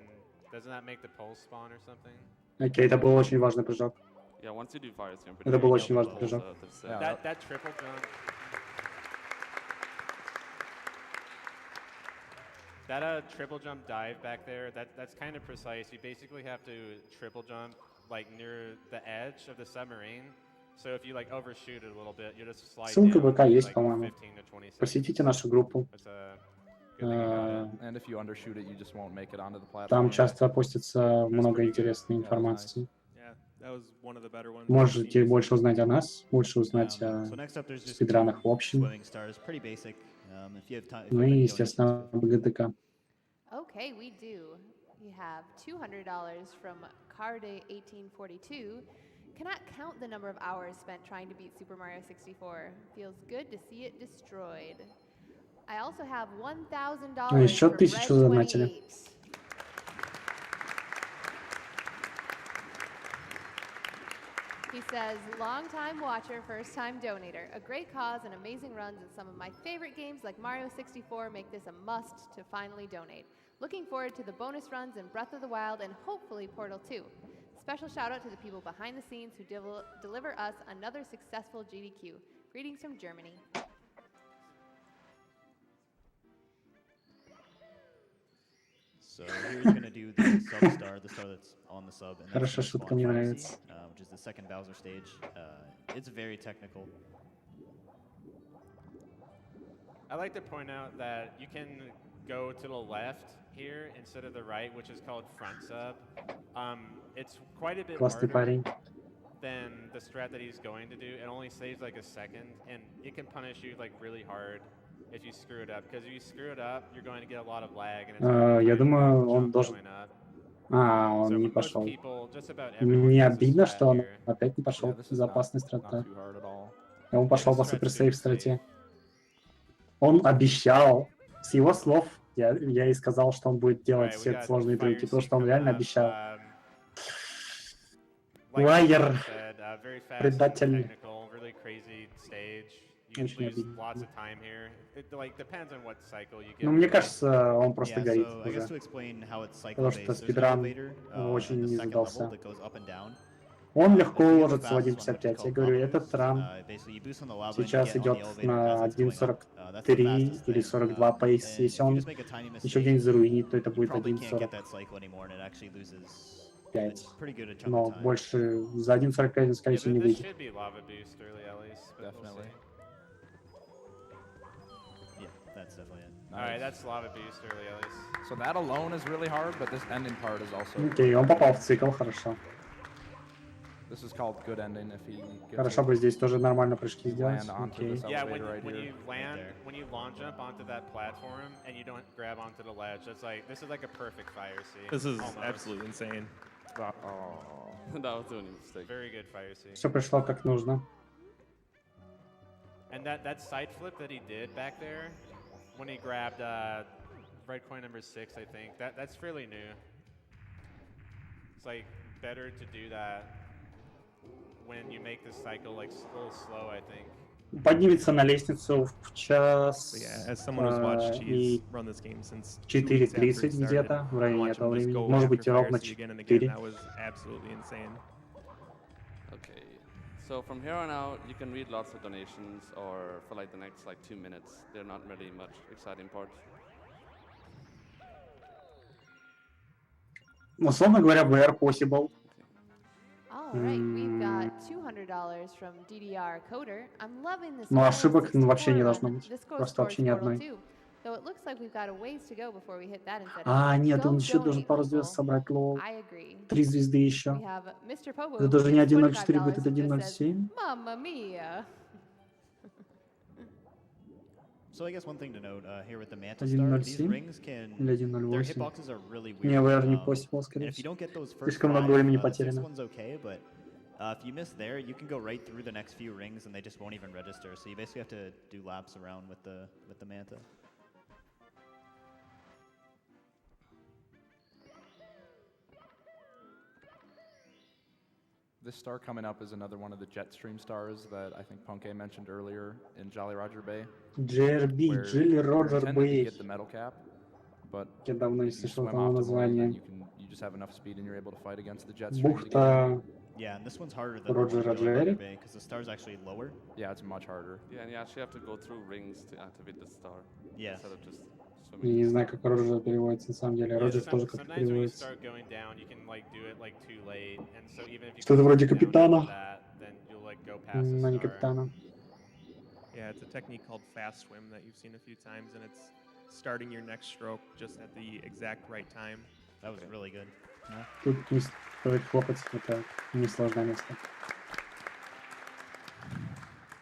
doesn't that make the poles spawn or something? Окей, это был очень важный прыжок. Yeah, once you do fire, Это был очень важный прыжок. That triple jump. That triple jump dive back there, that's kind of precise. You basically have to triple jump like near the edge of the submarine. So if you like overshoot it a little bit, you just slide Ссылка down в ВК есть, like по-моему. 15 to 20 seconds. Посетите нашу группу. That's a good thing about it. And if you undershoot it, you just won't make it onto the platform. Там часто постится много интересной информации. Yeah, that was one of the better ones. Можете больше узнать о нас, больше узнать о спидранах в общем. Ну и, естественно, БГДК. Okay, we do. We have $200 from Carday 1842. Cannot count the number of hours spent trying to beat Super Mario 64. Feels good to see it destroyed. I also have $1,000 Ну, еще from 1000 задонатили. Red28. He says, long-time watcher, first-time donator. A great cause and amazing runs in some of my favorite games like Mario 64 make this a must to finally donate. Looking forward to the bonus runs in Breath of the Wild and hopefully Portal 2. Special shout out to the people behind the scenes who deliver us another successful GDQ. Greetings from Germany. So here he's going to do the sub star, the star that's on the sub, and Хорошо, шутка мне нравится. which is the second Bowser stage. It's very technical. I like to point out that you can go to the left here instead of the right, which is called front sub. It's quite a bit Классный harder парень. than the strat that he's going to do. It only saves like a second, and it can punish you like really hard if you screw it up. Because if you screw it up, you're going to get a lot of lag, and it's really Я hard думаю, jump он должен... going up. Он So не most пошел. people, just about everyone Мне uses обидно, strat что он here. опять не пошел. Yeah, this is Безопасная not страта. too hard at all. Он пошел по суперсейв страте. Он обещал, с его слов, я и сказал, что он будет делать Alright, we все got сложные Fire трюки, C потому что он coming реально up. обещал. Like Лайер. Sean said, very fast and Предатель. technical, really crazy stage. You Очень lose обидно. lots of time here. It like depends on what cycle you get. Ну, мне into. кажется, он просто Yeah, горит so I guess уже. to explain how it's Потому cycle что based, there's an спидран elevator очень in the не second задался. level that goes up and down. Он легко The уложится в fastest one, which is 1.55. Я called говорю, Confidence. этот ран Basically, you boost on the lava and you сейчас get on the идет elevator на as it's going up. That's the 1.43 fastest или thing. 42 пейс. And Если if you он just make a tiny еще mistake, где-нибудь заруинит, то это you будет probably can't get 1.45. that cycle anymore, and it actually loses a pretty good chunk Но of time. больше за 1.45 он, скорее Yeah, всего, не this выйдет. should be lava boost early at least. But we'll Definitely. see. Yeah, that's definitely it. All right, that's lava boost early at least. So that alone is really hard, but this ending part is also. Окей, он попал в цикл, хорошо. This is called good ending if he gets Хорошо it. бы здесь тоже нормально прыжки сделать. Land onto Окей. this Yeah, when, elevator right when here. you land, there. when you long jump onto that platform and you don't grab onto the ledge, that's like this is like a perfect fire C. This is Almost. absolutely insane. Oh. That was the only mistake. Very good fire C. Все пришло как нужно. And that side flip that he did back there, when he grabbed red coin number 6, I think, that's fairly new. It's like better to do that when you make the cycle like a little slow, I think. Поднимется на лестницу в час But yeah, as someone who's watched и Cheese run this game since 2 weeks after it 4:30 started, где-то, в and районе watch этого him just времени. go Может after быть, и ровно Fire again and again, 4. that was absolutely insane. Okay. So from here on out, you can read lots of donations, or for like the next like 2 minutes, they're not really much exciting parts. Условно говоря, VR possible. All right, we've got $200 from DDR Coder. I'm loving this. Но Mario ошибок 64 вообще не run. должно быть. This goes Просто towards вообще ни Portal одной. 2. Though it looks like we've got a ways to go before we hit that instead. А, нет, Go он еще должен donate, пару hopeful. звезд собрать, лол. I agree. 3 звезды еще. We have Mr. Pobo, Это даже не who gives 1.04 будет, $45 это and just says, 1.07. Mamma mia. So I guess one thing to note here with the Manta Star, these 1.07 rings can, или their 1.08. hitboxes are really weird. Не, VR не Um, possible, and скорее if you всего. don't get those first Слишком много 5, времени the 6th потеряно. one's okay, but if you miss there, you can go right through the next few rings and they just won't even register. So you basically have to do laps around with the Manta. This star coming up is another one of the Jetstream stars that I think Punke mentioned earlier in Jolly Roger Bay. JRB, where Jolly you're Roger intended to Bay. get the metal cap, but Я давно не if you слышал swim этого optimally, then названия. you just have enough speed and you're able to fight against the Jetstream. to get in. Бухта Yeah, and this one's harder than Роджера the one in Джерри. Bay because the star's actually lower. Yeah, it's much harder. Yeah, and you actually have to go through rings to activate the star. Yes. Instead of just Я swimming. не знаю, как Роджер переводится на самом деле. Yeah, Роджер тоже как sometimes when you переводится. start going down, you can like do it like too late, and so even if you Что-то go вроде down капитана. after that, then you'll like go past the Но не star. капитана. Yeah, it's a technique called fast swim that you've seen a few times, and it's starting your next stroke just at the exact right time. That was really good. Yeah. Тут не стоит хлопать, это несложное место.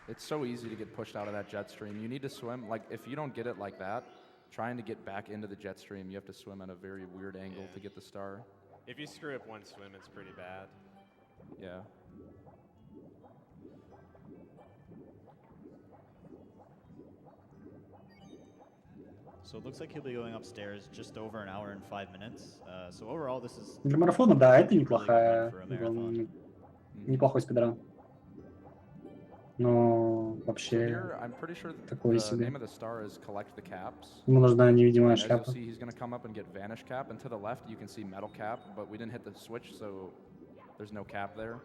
It's so easy to get pushed out of that jet stream. You need to swim, like, if you don't get it like that, trying to get back into the jet stream, you have to swim at a very weird angle to get the star. If you screw up one swim, it's pretty bad. Yeah. So it looks like he'll be going upstairs just over an hour and 5 minutes. So overall, this is Для марафона, да, это really good неплохая, run for a marathon. неплохой спидран. Но So вообще here, I'm pretty sure такое the себе. name of the star is Collect the Caps. Ему нужна невидимая And as you'll шляпа. see, he's going to come up and get Vanish Cap, and to the left, you can see Metal Cap, but we didn't hit the switch, so there's no cap there.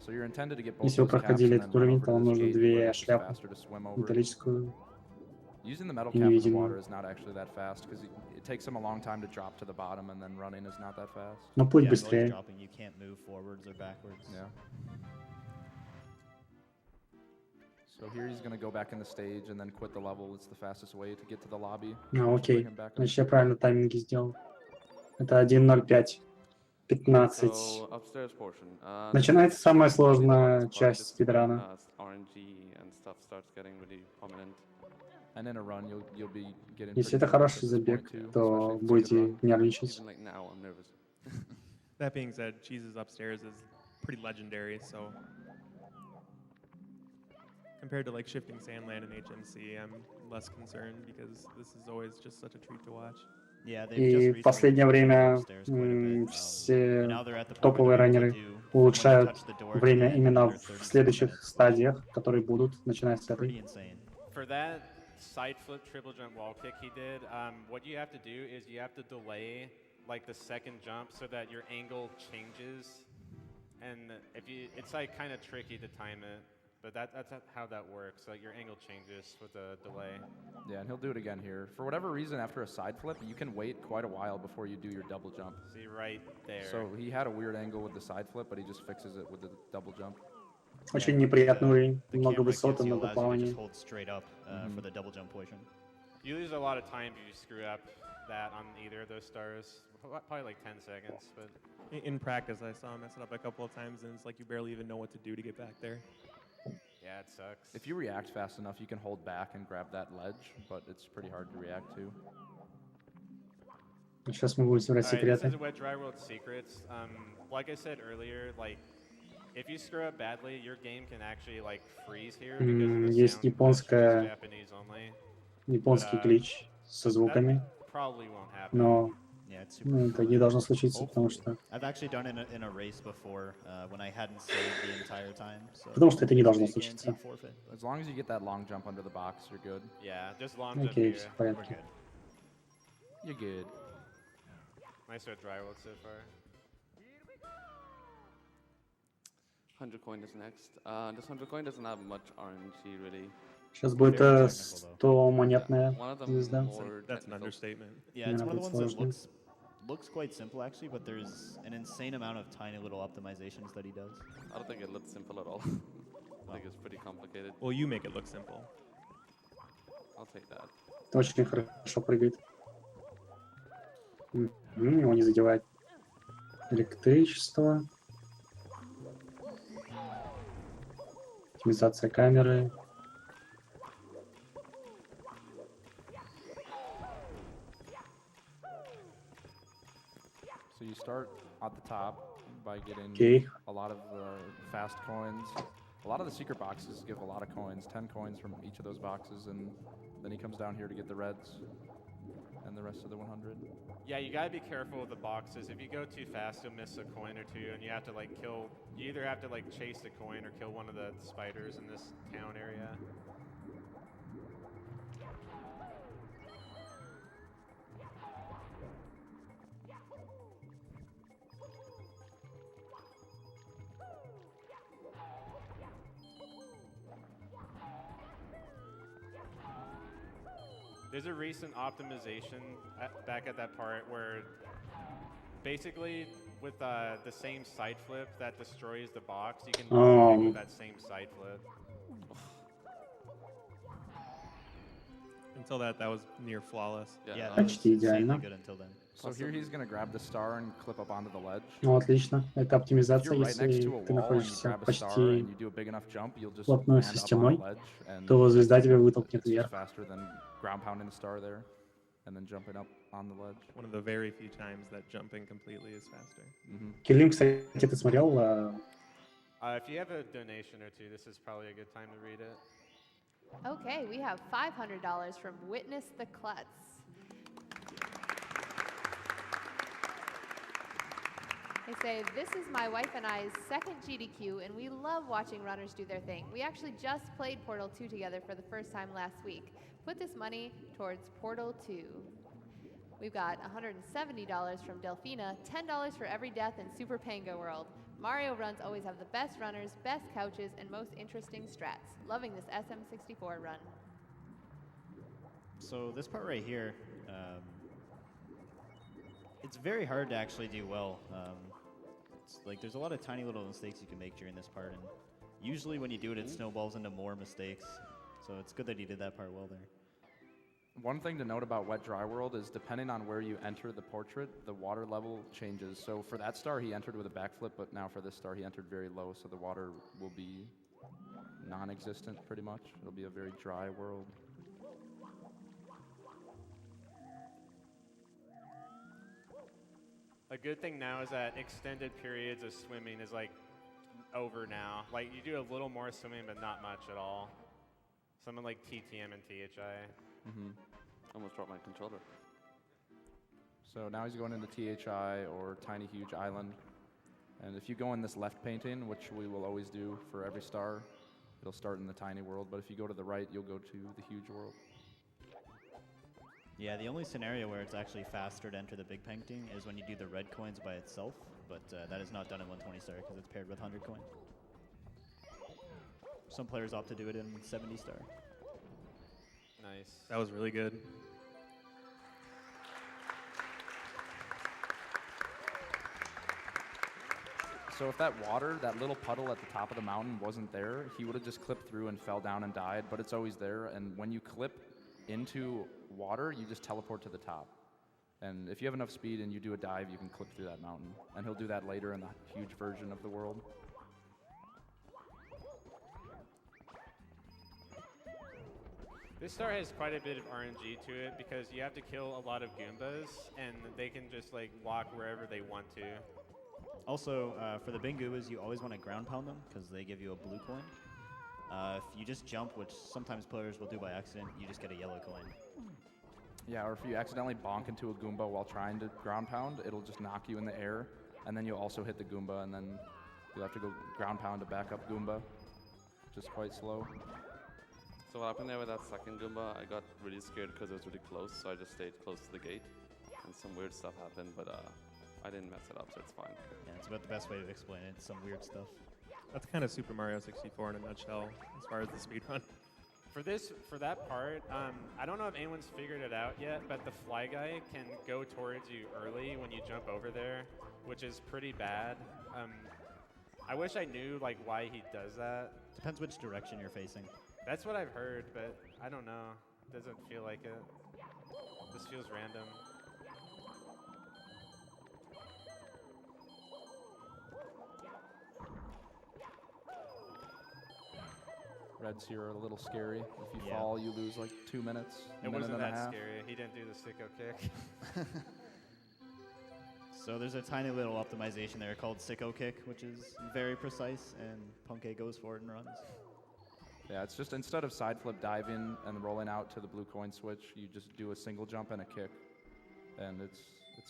So you're intended to get both Если вы those caps проходили and этот then run уровень, over то to вам this нужно gate, две where it's just шляпы faster to swim over. металлическую. Using the metal cap in the Невидимую. water is not actually that fast because it takes him a long time to drop to the bottom, and then running is not that fast. Но путь Yeah, while you're быстрее. dropping, you can't move forwards or backwards. Yeah. So here he's going to go back in the stage and then quit the level. It's the fastest way to get to the lobby. А, to окей. bring him back up. Значит, я правильно тайминги сделал. Это 1.05. 15. So upstairs portion. Начинается самая this is сложная the part часть this спидрана. RNG and stuff starts getting really prominent. And in a run, you'll be getting. Если pretty это nervous хороший at this забег, point too, то especially if it's a good будете run. нервничать. Even like now, I'm nervous. That being said, Cheese's upstairs is pretty legendary, so compared to like shifting Sandland and HMC, I'm less concerned because this is always just such a treat to watch. Yeah, they've just И в recently последнее improved время upstairs quite a bit. все And now they're at the point топовые where they're able раннеры to do, when you улучшают touch the door, время to именно under в 36 следующих minutes. стадиях, которые будут, начиная с Pretty этой. insane. For that side flip triple jump wall kick he did, what you have to do is you have to delay like the second jump so that your angle changes. And if you, it's like kind of tricky to time it, but that's how that works. Like your angle changes with the delay. Yeah, and he'll do it again here. For whatever reason, after a side flip, you can wait quite a while before you do your double jump. See right there. So he had a weird angle with the side flip, but he just fixes it with the double jump. Очень неприятный уровень, The много camera высот и gives you много allows you to плавания. just hold straight up for the double jump portion. You lose a lot of time if you screw up that on either of those stars. Probably like 10 seconds, but In practice, I saw him mess it up a couple of times, and it's like you barely even know what to do to get back there. yeah, it sucks. If you react fast enough, you can hold back and grab that ledge, but it's pretty hard to react to. Сейчас мы будем собирать All right, this секреты. is what Dry World Secrets. Like I said earlier, like If you screw up badly, your game can actually like freeze here because of the Есть sound compression is японская, Japanese only. японский глич со звуками, That probably won't happen. но Yeah, it's super это не должно случиться, потому hopefully. что I've actually done it in a race before when I hadn't saved the entire time. So это не должно usually случиться. guaranteed forfeit. As long as you get that long jump under the box, you're good. Yeah, just long jump Окей, here. все в We're порядке. good. You're good. Nice red dry world so far. 100 coin is next. This 100 coin doesn't have much RNG really. Сейчас будет Very technical, 100-монетная One of them звезда. more That's an technical. understatement. Yeah, it's Yeah, one of the that's ones that sложно. looks quite simple actually, but there's an insane amount of tiny little optimizations that he does. I don't think it looks simple at all. I think it's pretty complicated. Well, you make it look simple. I'll take that. Это очень хорошо прыгает. Его не задевает электричество. Оптимизация камеры. So you start at the top by getting Okay. a lot of fast coins. A lot of the secret boxes give a lot of coins, 10 coins from each of those boxes, and then he comes down here to get the reds and the rest of the 100. Yeah, you gotta be careful with the boxes. If you go too fast, you'll miss a coin or two, and you have to like kill. You either have to like chase the coin or kill one of the spiders in this town area. There's a recent optimization back at that part where basically with the same side flip that destroys the box, you can do anything with that same side flip. Until that was near flawless. Yeah, no, that was Почти insanely идеально. good until then. So here he's going to grab the star and clip up onto the ledge. Ну, отлично. Это If оптимизация, you're right next если to a ты wall and you находишься grab a star почти and you do a big enough jump, you'll just вплотную land со up on the стеной, ledge, and то звезда тебя вытолкнет it's just вверх. faster than ground pounding the star there and then jumping up on the ledge. One of the very few times that jumping completely is faster. Киллим, кстати, ты смотрел? If you have a donation or two, this is probably a good time to read it. Okay, we have $500 from Witness the Klutz. They say, this is my wife and I's second GDQ, and we love watching runners do their thing. We actually just played Portal 2 together for the first time last week. Put this money towards Portal 2. We've got $170 from Delphina, $10 for every death in Super Panga World. Mario runs always have the best runners, best couches, and most interesting strats. Loving this SM64 run. So this part right here, it's very hard to actually do well. It's like there's a lot of tiny little mistakes you can make during this part, and usually when you do it, it snowballs into more mistakes. So it's good that he did that part well there. One thing to note about Wet Dry World is depending on where you enter the portrait, the water level changes. So for that star, he entered with a backflip, but now for this star, he entered very low, so the water will be non-existent pretty much. It'll be a very dry world. A good thing now is that extended periods of swimming is like over now. Like you do a little more swimming, but not much at all. Something like TTM and THI. Almost dropped my controller. So now he's going into THI or Tiny Huge Island. And if you go in this left painting, which we will always do for every star, it'll start in the tiny world. But if you go to the right, you'll go to the huge world. Yeah, the only scenario where it's actually faster to enter the big painting is when you do the red coins by itself, but that is not done in 120 star because it's paired with 100 coin. Some players opt to do it in 70 star. Nice. That was really good. So if that water, that little puddle at the top of the mountain wasn't there, he would have just clipped through and fell down and died, but it's always there. And when you clip into water, you just teleport to the top. And if you have enough speed and you do a dive, you can clip through that mountain. And he'll do that later in the huge version of the world. This star has quite a bit of RNG to it because you have to kill a lot of Goombas and they can just like walk wherever they want to. Also, for the big Goombas, you always want to ground pound them because they give you a blue coin. If you just jump, which sometimes players will do by accident, you just get a yellow coin. Yeah, or if you accidentally bonk into a Goomba while trying to ground pound, it'll just knock you in the air, and then you'll also hit the Goomba, and then you'll have to go ground pound to back up Goomba. Just quite slow. So what happened there with that second Goomba, I got really scared because it was really close, so I just stayed close to the gate. And some weird stuff happened, but I didn't mess it up, so it's fine. Yeah, it's about the best way to explain it. Some weird stuff. That's kind of Super Mario 64 in a nutshell, as far as the speedrun. For that part, I don't know if anyone's figured it out yet, but the fly guy can go towards you early when you jump over there, which is pretty bad. I wish I knew like why he does that. Depends which direction you're facing. That's what I've heard, but I don't know. It doesn't feel like it. This feels random. Reds here are a little scary. If you Yeah. fall, you lose like 2 minutes. It wasn't that scary. He didn't do the sicko kick. So there's a tiny little optimization there called Sicko Kick, which is very precise, and Punkei goes for it and runs. Yeah, it's just instead of side flip diving and rolling out to the blue coin switch, you just do a single jump and a kick, and it's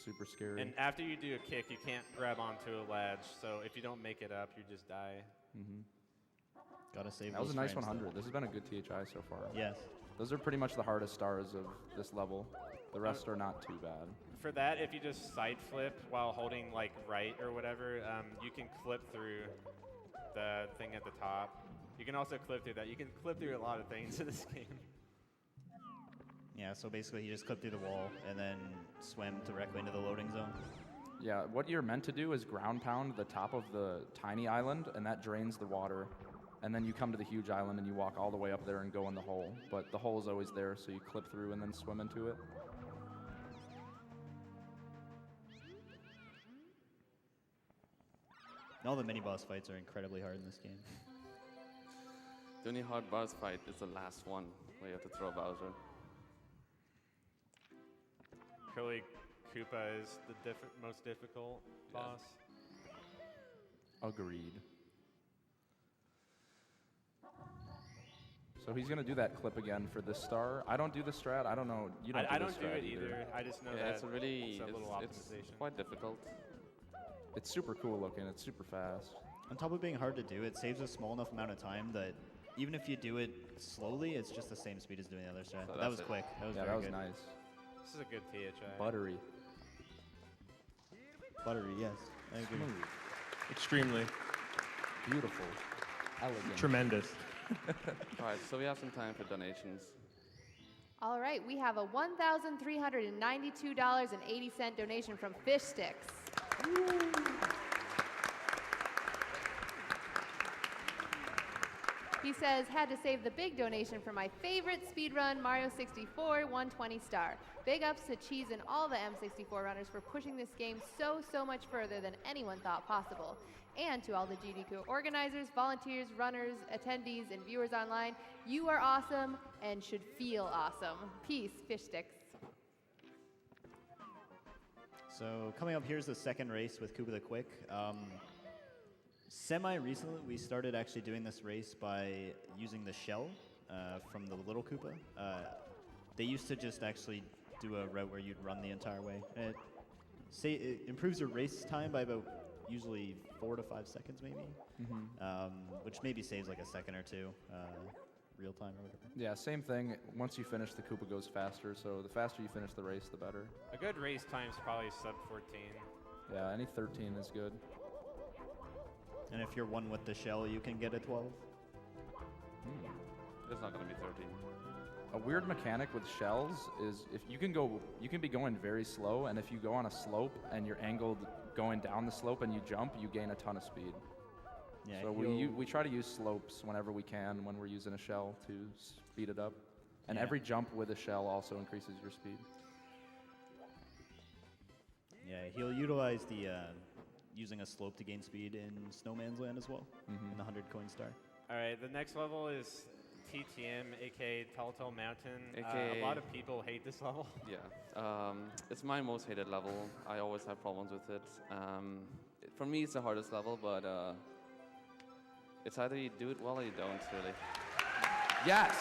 super scary. And after you do a kick, you can't grab onto a ledge. So if you don't make it up, you just die. Mm-hmm. Gotta save That was those a nice frames, 100. though. This has been a good THI so far. Yes. Those are pretty much the hardest stars of this level. The rest are not too bad. For that, if you just side flip while holding like right or whatever, you can clip through the thing at the top. You can also clip through that. You can clip through a lot of things in this game. Yeah, so basically you just clip through the wall and then swim directly into the loading zone. Yeah, what you're meant to do is ground pound the top of the tiny island, and that drains the water. And then you come to the huge island and you walk all the way up there and go in the hole. But the hole is always there, so you clip through and then swim into it. And all the mini-boss fights are incredibly hard in this game. The only hard boss fight is the last one, where you have to throw Bowser. Curly Koopa is the most difficult boss. Agreed. So he's gonna do that clip again for this star. I don't do the strat. I don't know. You don't. I do don't do it either. I just know Yeah, that it's a really, it's a little it's optimization. quite difficult. It's super cool looking. It's super fast. On top of being hard to do, it saves a small enough amount of time that even if you do it slowly, it's just the same speed as doing the other strat. So That that's was it. quick. That was Yeah, very that was good. nice. This is a good THI. Buttery. Buttery, yes. I agree. Smooth. Extremely. Beautiful. Elegant. Tremendous. All right, so we have some time for donations. All right, we have a $1,392.80 donation from Fish Sticks. He says, had to save the big donation for my favorite speedrun, Mario 64, 120 star. Big ups to Cheese and all the M64 runners for pushing this game so much further than anyone thought possible. And to all the GDQ organizers, volunteers, runners, attendees, and viewers online, you are awesome and should feel awesome. Peace, Fish Sticks. So coming up, here's the second race with Koopa the Quick. Semi-recently, we started actually doing this race by using the shell from the little Koopa. They used to just actually do a route where you'd run the entire way. And it improves your race time by about usually 4 to 5 seconds maybe, which maybe saves like a second or two real time or whatever. Yeah, same thing. Once you finish, the Koopa goes faster, so the faster you finish the race, the better. A good race time's probably sub 14. Yeah, any 13 is good. And if you're one with the shell, you can get a 12. It's not going to be 13. A weird mechanic with shells is if you can be going very slow, and if you go on a slope and you're angled going down the slope and you jump, you gain a ton of speed. Yeah, So we try to use slopes whenever we can when we're using a shell to speed it up. And Yeah. every jump with a shell also increases your speed. Yeah, he'll utilize the using a slope to gain speed in Snowman's Land as well, in the 100 coin star. All right, the next level is TTM, aka Telltale Mountain. AKA a lot of people hate this level. Yeah, it's my most hated level. I always have problems with it. for me, it's the hardest level, but it's either you do it well or you don't, really. Yes!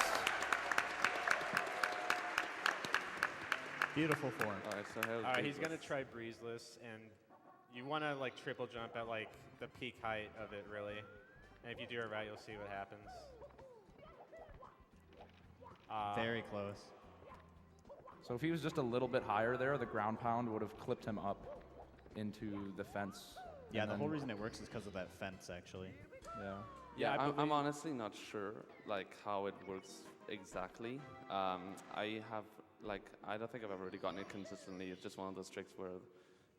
Beautiful form. All right, so All right, he's gonna try breezeless, and you want to like triple jump at like the peak height of it, really. And if you do it right, you'll see what happens. Very close. So if he was just a little bit higher there, the ground pound would have clipped him up into the fence. Yeah, the whole reason it works is because of that fence, actually. Yeah. Yeah, I'm honestly not sure like how it works exactly. I don't think I've ever really gotten it consistently. It's just one of those tricks where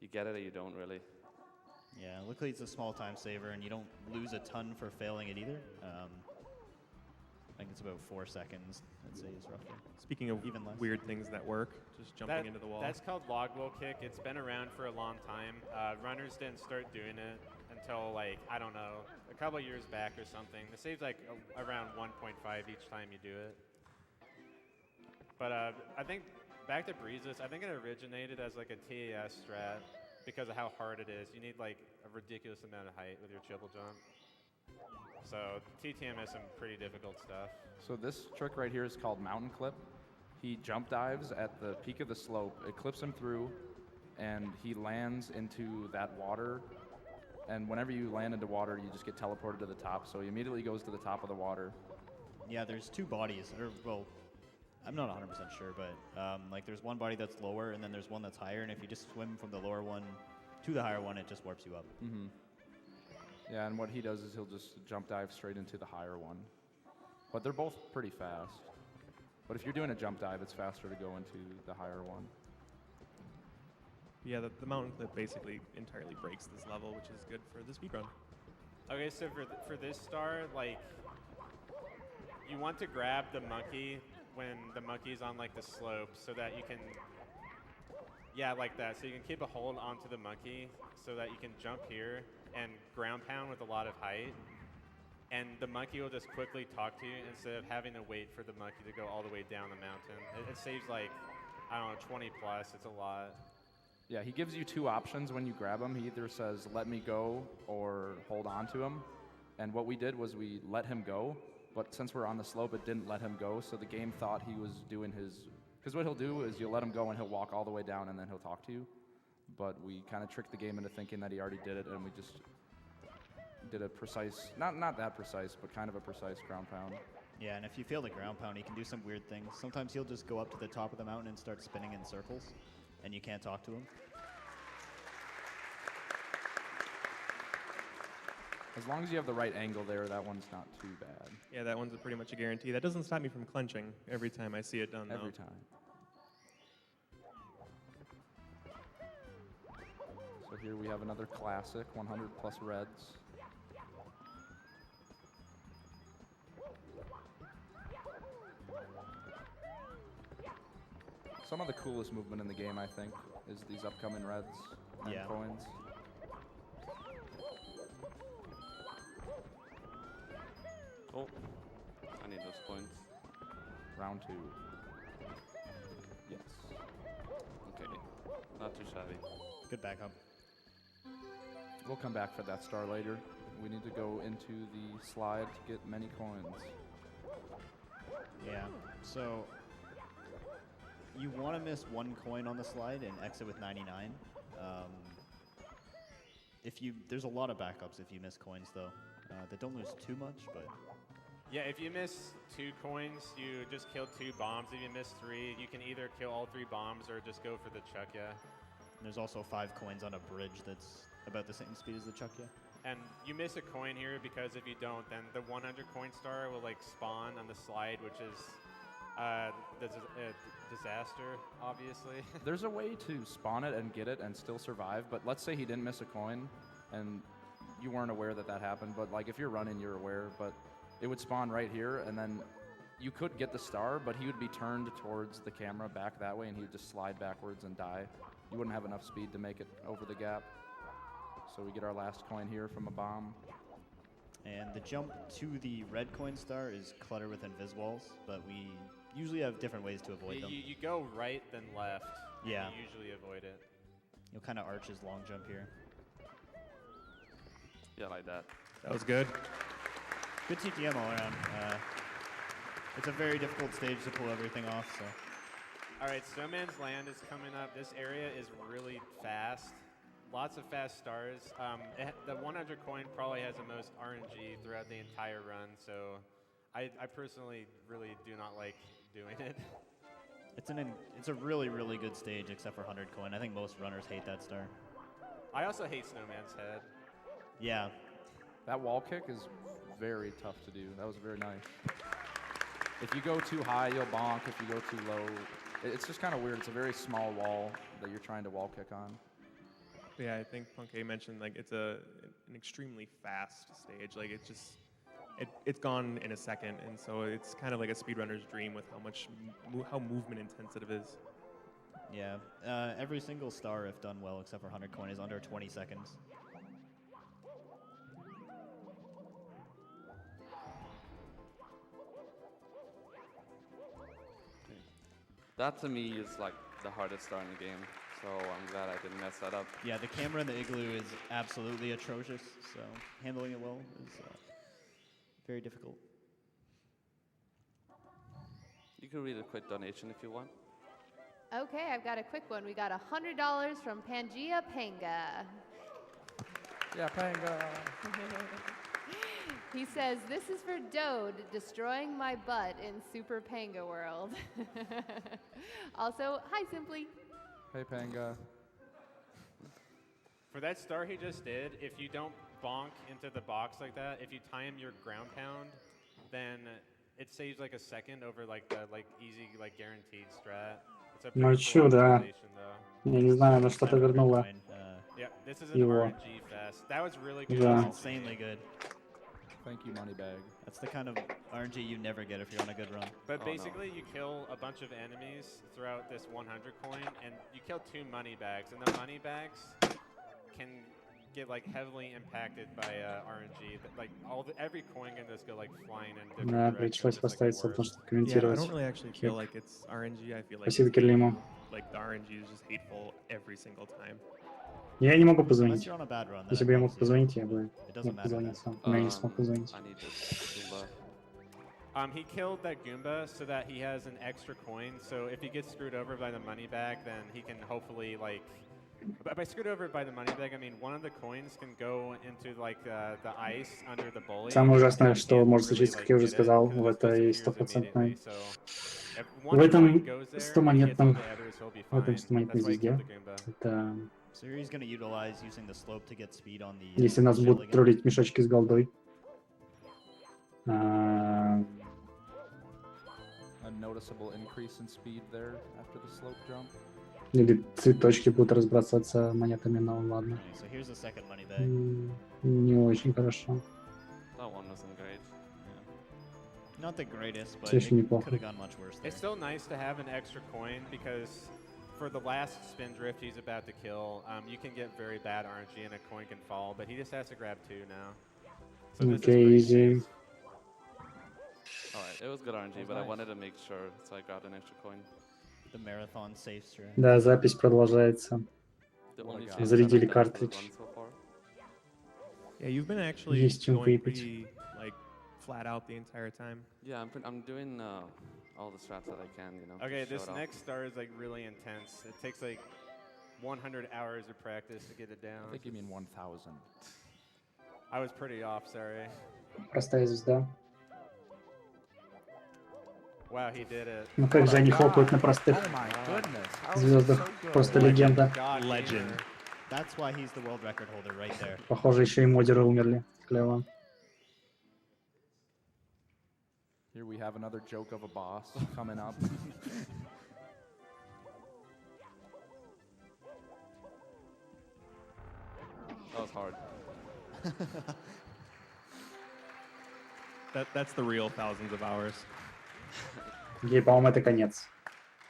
you get it or you don't really. Yeah, luckily it's a small time saver, and you don't lose a ton for failing it either. I think it's about 4 seconds, I'd say, is roughly. Speaking of even less. weird things that work, just jumping into the wall. That's called log wheel kick. It's been around for a long time. Runners didn't start doing it until like, I don't know, a couple of years back or something. It saves like around 1.5 each time you do it. But I think back to breezes, I think it originated as like a TAS strat because of how hard it is. You need like a ridiculous amount of height with your triple jump. So TTM has some pretty difficult stuff. So this trick right here is called mountain clip. He jump dives at the peak of the slope. It clips him through, and he lands into that water. And whenever you land into water, you just get teleported to the top. So he immediately goes to the top of the water. Yeah, there's 2 bodies, or well, I'm not 100% sure, but like there's one body that's lower, and then there's one that's higher. And if you just swim from the lower one to the higher one, it just warps you up. Mm-hmm. Yeah, and what he does is he'll just jump dive straight into the higher one. But they're both pretty fast. But if you're doing a jump dive, it's faster to go into the higher one. Yeah, the mountain clip basically entirely breaks this level, which is good for the speedrun. Okay, so for this star, like, you want to grab the monkey when the monkey's on like the slope so that you can, yeah, like that. So you can keep a hold onto the monkey so that you can jump here and ground pound with a lot of height. And the monkey will just quickly talk to you instead of having to wait for the monkey to go all the way down the mountain. It saves like, I don't know, 20 plus, it's a lot. Yeah, he gives you 2 options when you grab him. He either says, let me go, or hold on to him. And what we did was we let him go, but since we're on the slope, it didn't let him go, so the game thought he was doing his, because what he'll do is you'll let him go and he'll walk all the way down and then he'll talk to you. But we kind of tricked the game into thinking that he already did it, and we just did a precise, not that precise, but kind of a precise ground pound. Yeah, and if you fail the ground pound, he can do some weird things. Sometimes he'll just go up to the top of the mountain and start spinning in circles, and you can't talk to him. As long as you have the right angle there, that one's not too bad. Yeah, that one's pretty much a guarantee. That doesn't stop me from clenching every time I see it done, though. Every time. So here we have another classic, 100 plus reds. Some of the coolest movement in the game, I think, is these upcoming reds and coins. Oh, I need those points. Round 2. Yes. Okay, not too shabby. Good backup. We'll come back for that star later. We need to go into the slide to get many coins. Yeah, so you want to miss 1 coin on the slide and exit with 99. There's a lot of backups if you miss coins, though. That don't lose too much, but... Yeah, if you miss 2 coins, you just kill 2 bombs. If you miss 3, you can either kill all 3 bombs or just go for the chuck ya. And there's also 5 coins on a bridge that's about the same speed as the chuck ya. And you miss a coin here because if you don't, then the 100 coin star will like spawn on the slide, which is a disaster, obviously. There's a way to spawn it and get it and still survive, but let's say he didn't miss a coin and you weren't aware that that happened, but like if you're running, you're aware, but it would spawn right here and then you could get the star, but he would be turned towards the camera back that way and he would just slide backwards and die. You wouldn't have enough speed to make it over the gap. So we get our last coin here from a bomb. And the jump to the red coin star is cluttered with invis walls, but we usually have different ways to avoid them. You go right, then left. Yeah. You usually avoid it. You'll kind of arch his long jump here. Yeah, like that. That was good. Good TTM all around. It's a very difficult stage to pull everything off, so. All right, Snowman's Land is coming up. This area is really fast. Lots of fast stars. The 100 coin probably has the most RNG throughout the entire run, so I personally really do not like doing it. It's a really, really good stage except for 100 coin. I think most runners hate that star. I also hate Snowman's Head. Yeah. That wall kick is very tough to do. That was very nice. If you go too high, you'll bonk. If you go too low, it's just kind of weird. It's a very small wall that you're trying to wall kick on. Yeah, I think Punkay mentioned like it's an extremely fast stage. Like it's gone in a second, and so it's kind of like a speedrunner's dream with how movement intensive it is. Yeah. Every single star, if done well, except for 100 coin, is under 20 seconds. That to me is like the hardest star in the game, so I'm glad I didn't mess that up. Yeah, the camera in the igloo is absolutely atrocious, so handling it well is very difficult. You can read a quick donation if you want. Okay, I've got a quick one. We got $100 from Pangea Panga. Yeah, Panga. He says, this is for Dode destroying my butt in Super Panga World. Also, hi Simply. Hey, Panga. For that star he just did, if you don't bonk into the box like that, if you time your ground pound, then it saves like a second over like the easy guaranteed strat. It's a Ну pretty чё, cool да. optimization, though. Я не знаю, на что-то вернуло. Yeah, this is an Его. RNG fest. That was really good. Да. Insanely good. Thank you, Moneybag. That's the kind of RNG you never get if you're on a good run. But basically, you kill a bunch of enemies throughout this 100 coin, and you kill 2 money bags, and the money bags can get like heavily impacted by RNG. Like every coin can just go like flying in different Да, directions. пришлось It's, like, the поставить, потому worst. что Yeah, I комментировать. don't really actually feel like it's RNG. I feel like Спасибо, it's Кирлиму. like the RNG is just hateful every single time. Я не могу Unless позвонить. you're on a bad run, then Если it бы я мог helps you. позвонить, я бы It doesn't мог matter позвонить then. сам. Но я не смог позвонить. I need this Goomba. He killed that Goomba so that he has an extra coin. So if he gets screwed over by the money bag, then he can hopefully like. By screwed over by the money bag, I mean one of the coins can go into like the ice under the bully. Самое ужасное, and что can't может really, случиться, like, как я уже get it, сказал, 'cause в it just этой disappears стопроцентной. immediately. So if В one этом coin goes there, and he hits 100-монетном, all the others, he'll be в этом fine. 100-монетной That's why he звезде, killed the Goomba. это So he's going to utilize using the slope to get speed on the. если нас shell будут again. троллить мешочки с голдой. A noticeable increase in speed there after the slope jump. Или цветочки будут разбрасываться монетами, но ладно. Okay, so here's the second money bag. Не очень хорошо. That one wasn't great. Not the greatest, but Все it еще could неплохо. have gone much worse there. It's still nice to have an extra coin because for the last spin drift he's about to kill, you can get very bad RNG and a coin can fall, but he just has to grab 2 now. So this is Okay, pretty easy. safe. Alright, it was good RNG, but I wanted to make sure, so I grabbed an extra coin. The marathon safe strat. Да, запись продолжается. The only God. saves Зарядили I've done for the картридж. run so far. Yeah, you've been actually Есть чем going выпить. pretty like flat out the entire time. Yeah, I'm doing all the strats that I can, you know. to Okay, show this it off. next star is like really intense. It takes like 100 hours of practice to get it I down. think you mean 1,000. I was pretty off, sorry. Простая звезда. Wow, he did it. Ну как же они хлопают на простых Oh my goodness. How is he звездах. so good? Просто легенда. God, Legend. gamer. That's why he's the world record holder right there. Похоже, еще и модеры умерли. Клево. Here we have another joke of a boss coming up. That was hard. That's the real thousands of hours. Ей, по-моему, это конец.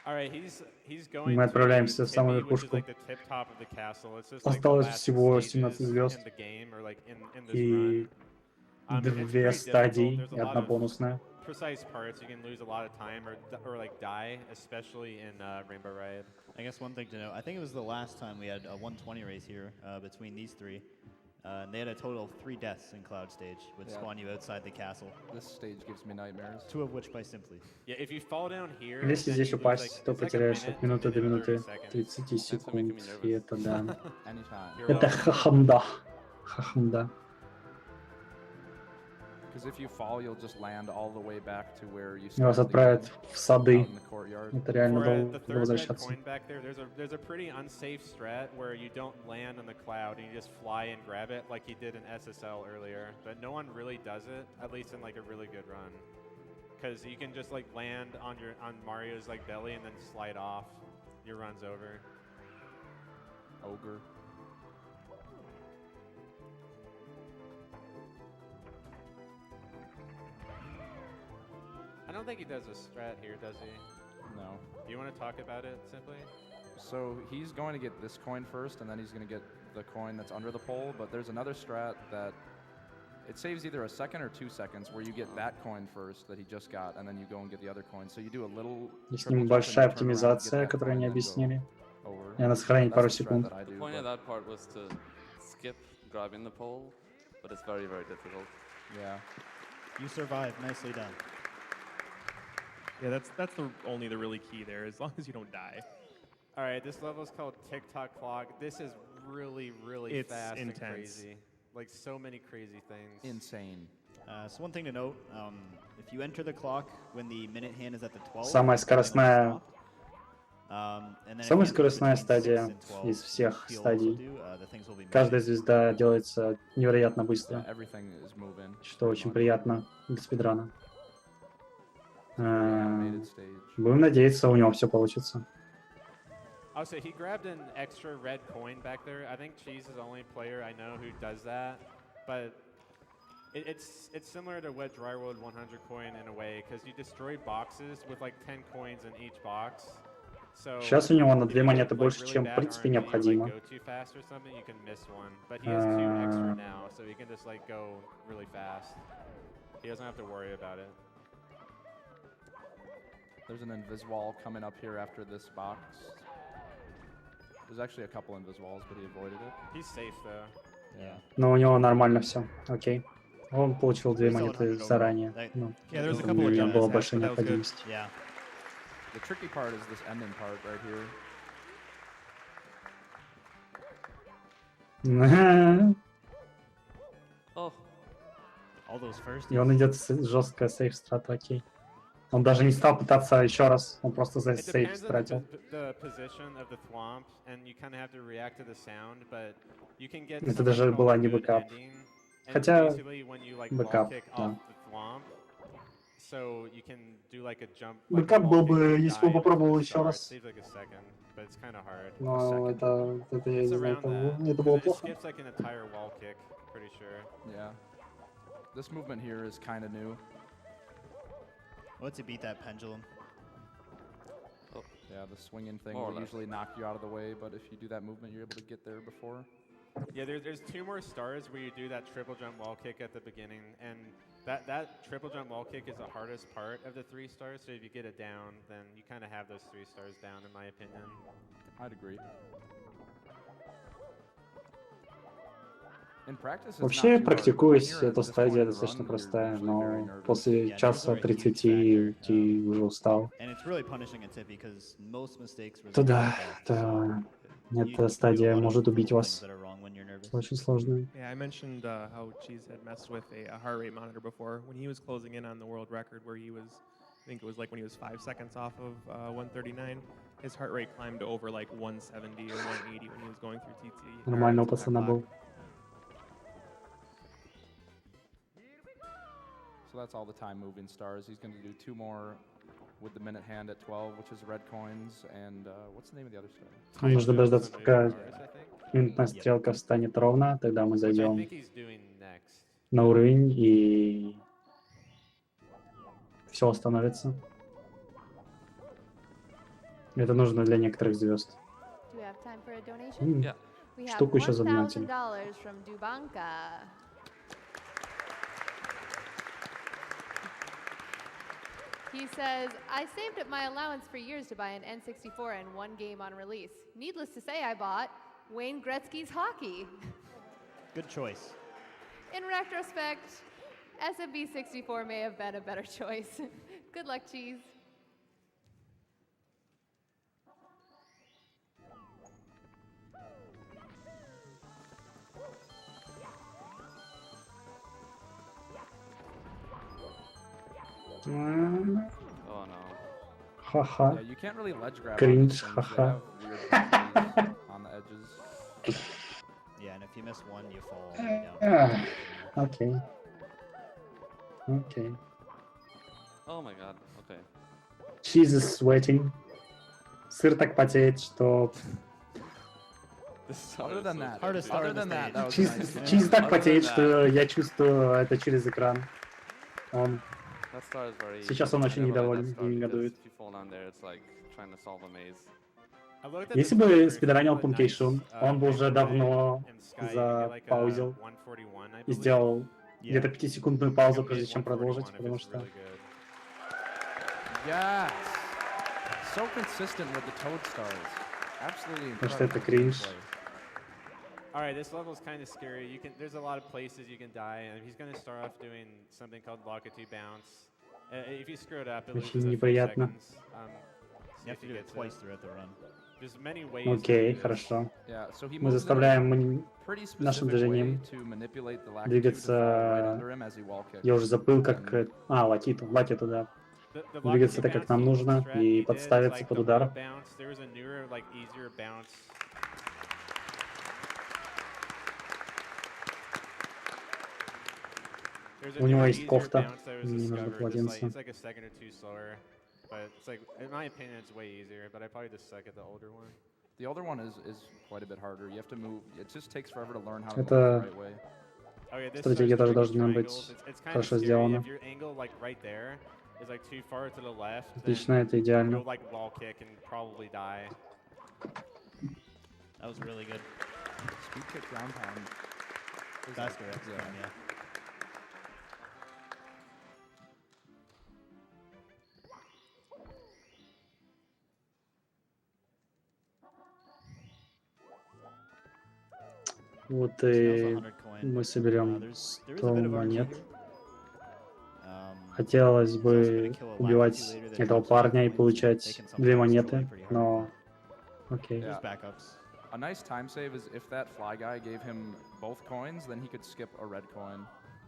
All right, he's going Мы to отправляемся в самую Tippy, which is верхушку. like the tip top of the castle. It's just like the Осталось last всего stages 17 звезд in the game or like in this и run. It's две pretty стадии difficult. There's и a lot одна of бонусная. precise parts. You can lose a lot of time or like die, especially in Rainbow Riot. I guess one thing to note, I think it was the last time we had a 120 race here between these three. And they had a total of 3 deaths in Cloud Stage, which spawn you outside the castle. This stage gives me nightmares. 2 of which by Simply. Yeah, if you fall down here, Если then здесь you lose, упасть, то it's like a потеряешь от минуты до minute, минуты 30 seconds. 30 секунд. И это да. Anytime. You're Это welcome. хахамда. Хахамда. Because if you fall, you'll just land all the way back to where you Вас started the отправят game, в сады. out in the courtyard. Это реально For the долго third red возвращаться. coin back there, there's a pretty unsafe strat where you don't land on the cloud and you just fly and grab it like you did in SSL earlier. But no one really does it, at least in like a really good run, because you can just like land on Mario's like belly and then slide off. Your run's over. Ogre. I don't think he does a strat here, does he? No. Do you want to talk about it simply? So he's going to get this coin first, and then he's going to get the coin that's under the pole. But there's another strat that it saves either a second or 2 seconds, where you get that coin first that he just got, and then you go and get the other coin. So you do a little. Есть triple jump and небольшая you turn around and get оптимизация, that которую coin они and then go объяснили. over. И она сохранит That's пару the strat секунд. that I do, The point but of that part was to skip grabbing the pole, but it's very, very difficult. yeah. You survived. Nicely done. Yeah, that's only the really key there, as long as you don't die. All right, this level is called TikTok Clock. This is really, really It's fast intense. and crazy. Like so many crazy things. Insane. So one thing to note, if you enter the clock when the minute hand is at the 12, Самая скоростная, and then if самая you enter скоростная between 6 стадия and 12, из всех he'll also стадий. do, the things will be Каждая moving. звезда делается невероятно Yeah, быстро, everything is moving. что очень приятно для спидрана. Animated stage. Будем надеяться, у него все получится. Oh, so he grabbed an extra red coin back there. I think Cheese is the only player I know who does that. But it's similar to what Dryworld 100 coin in a way, because you destroy boxes with like 10 coins in each box. So Сейчас у него на if 2 you монеты get, like, больше, really чем в bad принципе RNG or, необходимо. like, go too fast or something, you can miss one. But he has 2 extra now, so he can just like go really fast. He doesn't have to worry about it. There's an invis wall coming up here after this box. There's actually a couple invis walls, but he avoided it. He's safe though. Yeah. Но у него нормально все. Окей. Он получил 2 монеты заранее. Ну, Yeah, there's a у couple него of не jump было mishaps, большой but that was good. необходимости. Yeah. The tricky part is this ending part right here. Oh, All those first. И он идет жесткая сейф страта, окей. Он даже не стал пытаться еще раз, он просто за It сейф depends on стратил. the position of the thwomp, and you kind of have to react to the sound, but you can get Это something даже called была не good бэкап. ending, and Хотя basically when you like бэкап, wall kick да. off the thwomp, so you can do like a jump. Бэкап wall был kick бы, and если бы dive попробовал to the еще star. It раз. saves like a second, but it's kind of hard. Но это я не It's знаю, around that. это 'cause было it плохо. skips like an entire wall kick, pretty sure. Yeah. This movement here is kind of new. What's to beat that pendulum? Yeah, the swinging thing More or will less. usually knock you out of the way, but if you do that movement, you're able to get there before. Yeah, there's 2 more stars where you do that triple jump wall kick at the beginning, and that triple jump wall kick is the hardest part of the 3 stars. So if you get it down, then you kind of have those 3 stars down, in my opinion. I'd agree. In practice, it's Вообще, not too hard. практикуясь, When you're эта at this point стадия in the достаточно run, you're простая, usually very но nervous. после Yeah, часа nerves are a huge 30 factor. ты уже устал. And it's really punishing a Tippy because most mistakes result То in да, death. это, You эта do стадия a lot of может убить little вас. things that are wrong when you're nervous. Очень сложная. Yeah, I mentioned how Cheese had messed with a heart rate monitor before. When he was closing in on the world record, where he was, I think it was like when he was 5 seconds off of 139, his heart rate climbed to over like 170 or 180 when he was going through TT. Нормально у TikTok пацана clock. был. So that's all the time moving stars. He's going to do 2 more with the minute hand at 12, which is red coins. And what's the name of the other star? Нужно дождаться, пока Stars, I think, минутная стрелка встанет ровно, тогда мы which I зайдем think he's doing next. на уровень и все остановится. Это нужно для некоторых звезд. Do we have time for a donation? yeah. We have Штуку еще задонатили. $1,000 from Dubanka. He says, I saved up my allowance for years to buy an N64 and 1 game on release. Needless to say, I bought Wayne Gretzky's Hockey. Good choice. In retrospect, SMB64 may have been a better choice. Good luck, Cheese. Oh no. Ха-ха. Yeah, you can't really ledge grab on Cringe, these things. They haha. have weird properties on the edges. Yeah, and if you miss one, you fall all the way down. Окей. Окей. Oh my god. Okay. Cheese is sweating. Сыр так потеет, что... Other than that, Hardest start other on the than that, stage. that was a Чиз, nice game. Чиз так Other потеет, than что я чувствую это через экран. Он... That star is very. Сейчас он очень I never like недоволен that star и because негодует. if you fall down there, it's like trying to solve a maze. I looked at Если the бы timer, if you спидранил put nice, Pumpation, он бы уже angle давно and sky, you get like a запаузил 141, I и believe. сделал Yeah. где-то 5-секундную паузу, You can прежде get чем продолжить, 141 if потому it's что... really good. Yes! So consistent with the Toad stars. Absolutely Потому что это incredible кринж. gameplay. All right, this level is kind of scary. You can, there's a lot of places you can die, and he's going to start off doing something called Lockety Bounce. If you screw it up, it loses Очень a few неприятно. seconds. See You have if to he do it gets twice throughout the run. There's many ways to Окей, do this. хорошо. Yeah, so he Мы moves in a заставляем pretty нашим specific way движением to manipulate the latitude to fall right двигаться... under him as he wall kicks. Я уже забыл, как... латиту, да. The Двигаться Lockety так, как bounce нам he нужно, strat и he did is подставиться like под the удар. wall bounce. There was a newer, like easier bounce. There's a У него newer, есть easier кофта, bounce that was не нужно discovered. полотенце. It's like a second or two slower, but it's like, in my opinion, it's way easier. But I probably just suck at the older one. The older one is quite a bit harder. You have to move. It just takes forever to learn how to move Это- the right way. Okay, this Стратегия starts тоже to должна triangles. быть It's kind of хорошо scary. сделана. If your angle like right there is like too far to the left, then Отлично, это идеально. you'll like wall kick and probably die. That was really good. Speed kick ground pound. is like- Faster X yeah. time, yeah. Вот So that was и 100 coin. мы соберем There's a 100 bit of RNG монет. here. Хотелось he's also бы gonna kill a убивать Lackey later that этого drops парня и coins, and получать they can 2 sometimes монеты, destroy pretty hard. но... Окей. Yeah. There's backups. A nice time save is if that fly guy gave him both coins, then he could skip a red coin.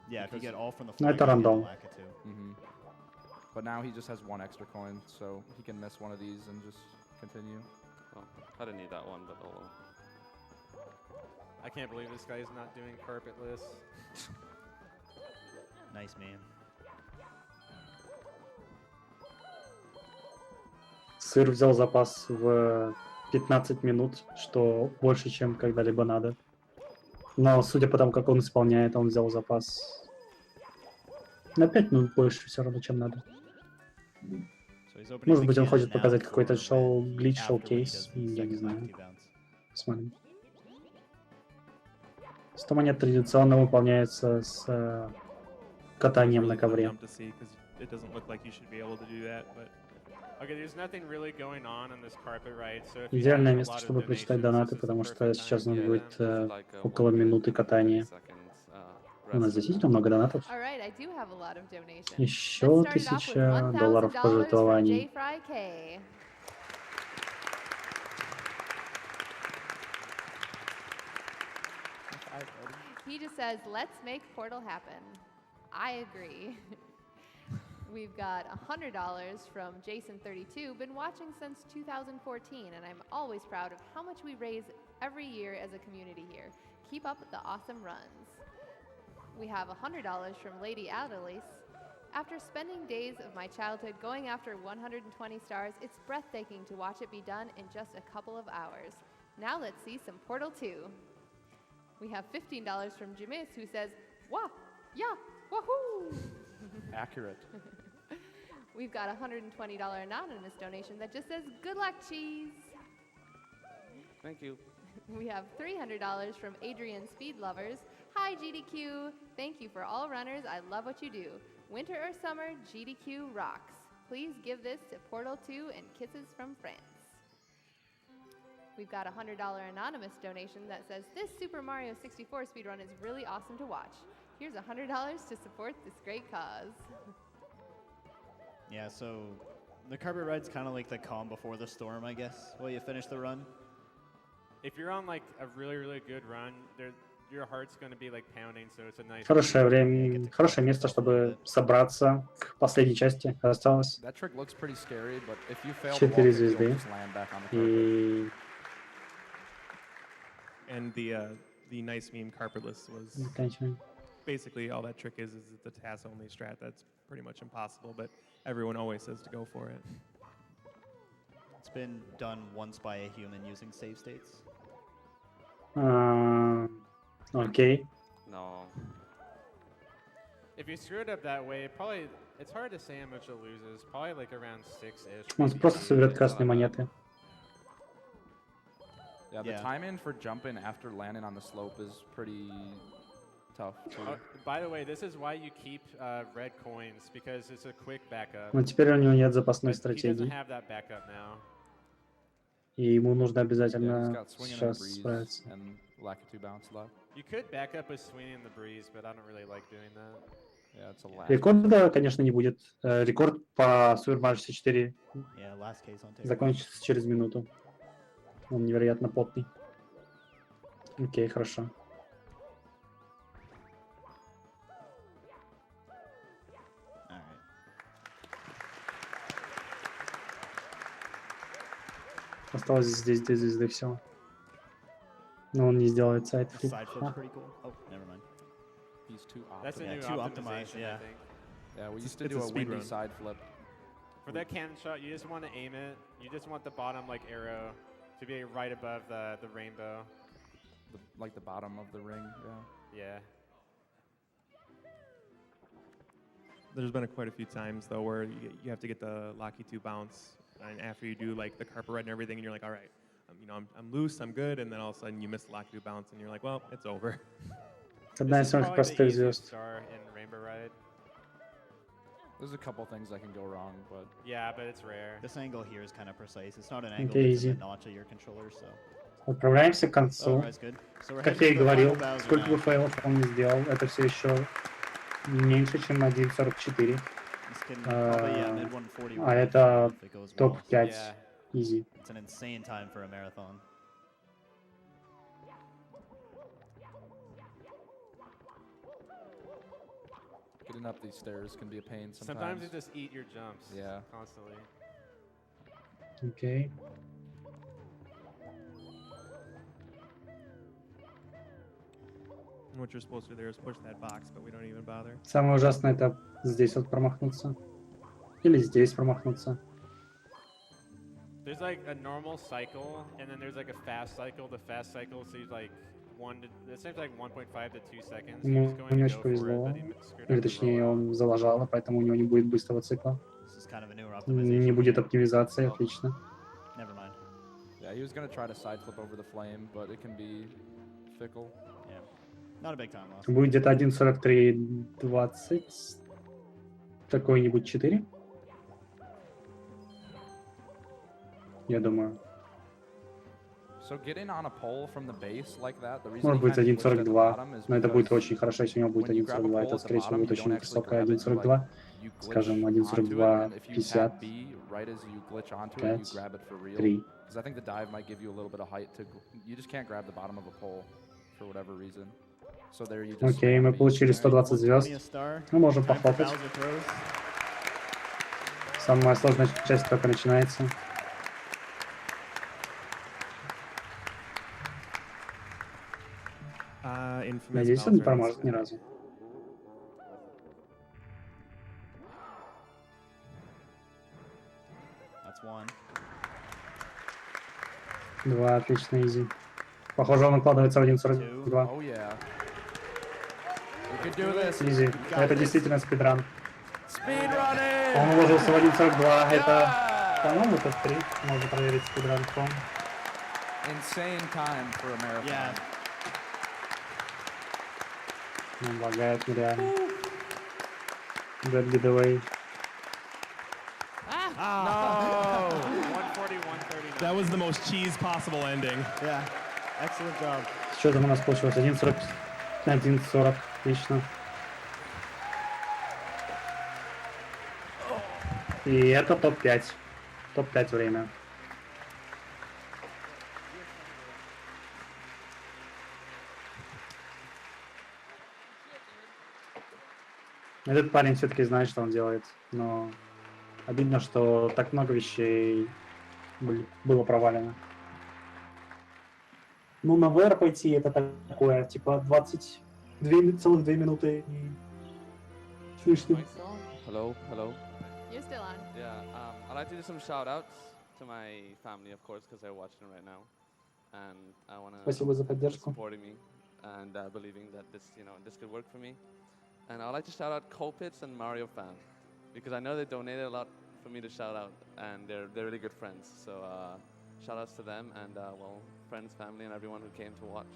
Yeah, if you Because- get all from the Ну, это flag, you get рандом. the Lacka too. But now he just has one extra coin, so he can miss one of these and just continue. Oh, I didn't need that one, but oh well. I can't believe this guy's not doing carpetless. Nice, man. Сыр взял запас в 15 минут, что больше, чем когда-либо надо. Но судя по тому, как он исполняет, он взял запас на 5 минут больше все равно, чем надо. So he's opening Может the быть, он cannon хочет now показать for какой-то шоу, глич, after when he шоу-кейс, does the я не second знаю. Lacka bounce. Посмотрим. 100 монет традиционно выполняется с катанием на ковре. Dumb to see because it doesn't look like you should be able to do that, but Okay, there's nothing really going on this carpet ride, so if you Идеальное have a место, lot of чтобы прочитать donations, донаты, this is the потому что perfect сейчас у time нас to будет get them. Like, около 1 минуты minute, катания. 30 seconds, У нас rest. действительно много донатов. All right, I do have a lot of donations. Еще Let's start it off with $1000 $1,000 from пожертвований. J. K. He just says, let's make Portal happen. I agree. We've got $100 from Jason32, been watching since 2014, and I'm always proud of how much we raise every year as a community here. Keep up the awesome runs. We have $100 from Lady Adelaise. After spending days of my childhood going after 120 stars, it's breathtaking to watch it be done in just a couple of hours. Now let's see some Portal 2. We have $15 from Jamis, who says, wah, yeah, wahoo! Accurate. We've got a $120 anonymous donation that just says, good luck, cheese. Thank you. We have $300 from Adrian Speed Lovers. Hi, GDQ. Thank you for all runners. I love what you do. Winter or summer, GDQ rocks. Please give this to Portal 2 and kisses from France. We've got a $100 anonymous donation that says, this Super Mario 64 speedrun is really awesome to watch. Here's $100 to support this great cause. Yeah, so the carpet ride's kind of like the calm before the storm, I guess, while you finish the run. If you're on like a really, really good run, your heart's going to be like pounding, so it's a nice... Хорошее время, хорошее место, чтобы собраться к последней части. Осталось That trick looks pretty scary, but if you fail the 4 wall kick, звезды. you'll just land back on the carpet. И And the nice meme carpetless was заканчиваем. basically all that trick is it's a TAS-only strat. That's pretty much impossible, but everyone always says to go for it. It's been done once by a human using save states. Окей. No. If you screw it up that way, probably it's hard to say how much it loses. Probably like around 6-ish. Он maybe просто 8, соберет something красные like that. монеты. Yeah, the Yeah. timing for jumping after landing on the slope is pretty tough. Too. By the way, this is why you keep red coins, because it's a quick backup. Но теперь у него нет запасной But he doesn't стратегии. have that backup now. И ему нужно Yeah, he's обязательно got swinging in the сейчас breeze справиться. and lack of two bounce left. You could back up with swinging in the breeze, but I don't really like doing that. Yeah, it's a lag. Рекорда, конечно, не будет. Рекорд по Super Mario 64 Yeah, last case on table. закончится через минуту. Он невероятно потный. Окей, хорошо. Alright. Осталось здесь 2 звезды всего. Но он не сделает сайт-флип. Side flip's pretty cool. Oh, never mind. He's too That's a optimal. new Yeah, too optimized, optimization, yeah. I think. Yeah, we It's used a- to do it's a a windy speedrun. side flip. For that cannon shot, you just want to aim it. You just want the bottom like arrow to be right above the rainbow. Like the bottom of the ring, yeah. Yeah. There's been quite a few times though where you have to get the Locky 2 bounce, and after you do like the carpet ride and everything, and you're like, all right, I'm loose, I'm good, and then all of a sudden you miss the Locky 2 bounce, and you're like, well, it's over. Одна This из is самых probably the простых easiest звезд. star in Rainbow Ride. There's a couple things that can go wrong, but Yeah, but it's rare. This angle here is kind of precise. It's not an angle Okay, that's in easy. the notch of your controller, so. Отправляемся к Oh, концу. that's good. So we're Как heading я и to the говорил, final Bowser сколько бы now. фейлов он не сделал, это все еще меньше, чем 1.44. This can probably, yeah, mid 141 А это if it goes well. топ-5 Yeah. изи. It's an insane time for a marathon. getting up these stairs can be a pain sometimes. Sometimes you just eat your jumps. Yeah. Constantly. Окей. And what you're supposed to do there is push that box, but we don't even bother. Самое ужасное это здесь вот промахнуться. Или здесь промахнуться. There's like a normal cycle, and then there's like a fast cycle. The fast cycle seems like it seems like 1.5 to 2 seconds. He was Ему going не to очень go for it, повезло. but he screwed Или up the точнее rollout. он залажало, поэтому у него не будет быстрого цикла. This is kind of a newer Не optimization. будет оптимизации, отлично. Never mind. Yeah, he was gonna try to side flip over the flame, but it can be fickle. Yeah. Not a big time loss. Будет где-то 1.43.20. Какой-нибудь 4. Я думаю. So getting on a pole from the base like that, the reason Может he быть kinda glitched at the 1.42. bottom is Но это будет because очень хорошо, если у него будет when you grab a 1.42. pole Это, at the скорее всего, bottom, будет you очень don't actually высокая grab it, you, 1.42. you Скажем, glitch onto it, 1.42, and if you 50. tap B right as you glitch onto it, you 5, grab it for real. 3. Because I think the dive might give you a little bit of height to. You just can't grab the bottom of a pole for whatever reason. So there you just. Окей, spam мы B. получили 120 звезд. 120th star. Мы можем Time for похлопать. Bowser throws. Самая сложная часть только начинается. Infamous Надеюсь, он не Bowser промажет is- ни разу. That's one. 2, отлично, изи. Похоже, он укладывается в 1.42. Oh yeah. We could do this. Изи. Это действительно спидран. Speedrunning! Он уложился в 1.42. Это, по-моему, топ-3. Можно проверить спидран.com. Insane time for a marathon. Yeah. Он лагает нереально. That giveaway. No! 141.39. That was the most cheese possible ending. Yeah, excellent job. Что там у нас получилось? 1.40. 1.40. Отлично. И это топ-5. Топ-5 время. Этот парень все-таки знает, что он делает, но обидно, что так много вещей было провалено. Ну, на VR пойти это такое, типа 22,2 минуты и с лишним. Hello, hello. You're still on. Yeah, I'd like to do some shout outs to my family, of course, because they're watching right now. And I want to Спасибо за поддержку. supporting me and believing that this, this could work for me. And I'd like to shout out Colpitz and Mario Fan, because I know they donated a lot for me to shout out, and they're really good friends. So shout outs to them and well, friends, family, and everyone who came to watch.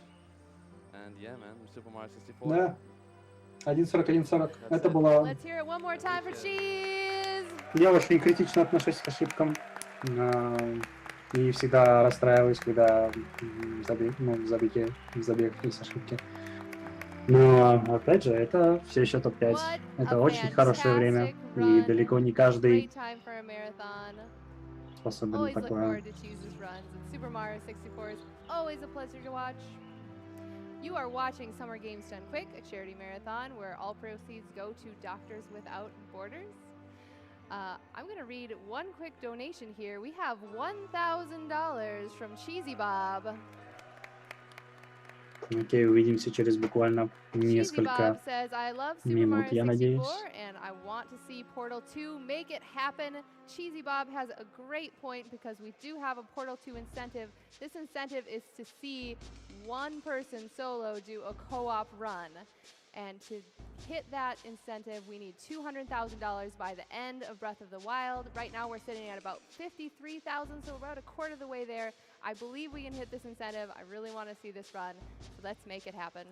And yeah, man, Super Mario 64. Да. 1.40. Это it. было... Let's hear it one more time for Cheese. Я очень критично отношусь к ошибкам. И всегда расстраиваюсь, когда забег из ошибки. Но, опять же, это все еще топ-5. What Это a очень хорошее время. fantastic И run. далеко не каждый Great time for a marathon. способен на Always look такое. forward to Cheese's runs, and Super Mario 64 is always a pleasure to watch. You are watching Summer Games Done Quick, a charity marathon where all proceeds go to Doctors Without Borders. I'm going to read one quick donation here. We have $1,000 from Cheesy Bob. Окей, увидимся через буквально Cheesy несколько Bob says, I love Super минут, Mario я 64 надеюсь. and I want to see Portal 2 make it happen. Cheesy Bob has a great point because we do have a Portal 2 incentive. This incentive is to see one person solo do a co-op run. And to hit that incentive, we need $200,000 by the end of Breath of the Wild. Right now we're sitting at about 53,000, so we're about a quarter of the way there. I believe we can hit this incentive. I really want to see this run, so let's make it happen.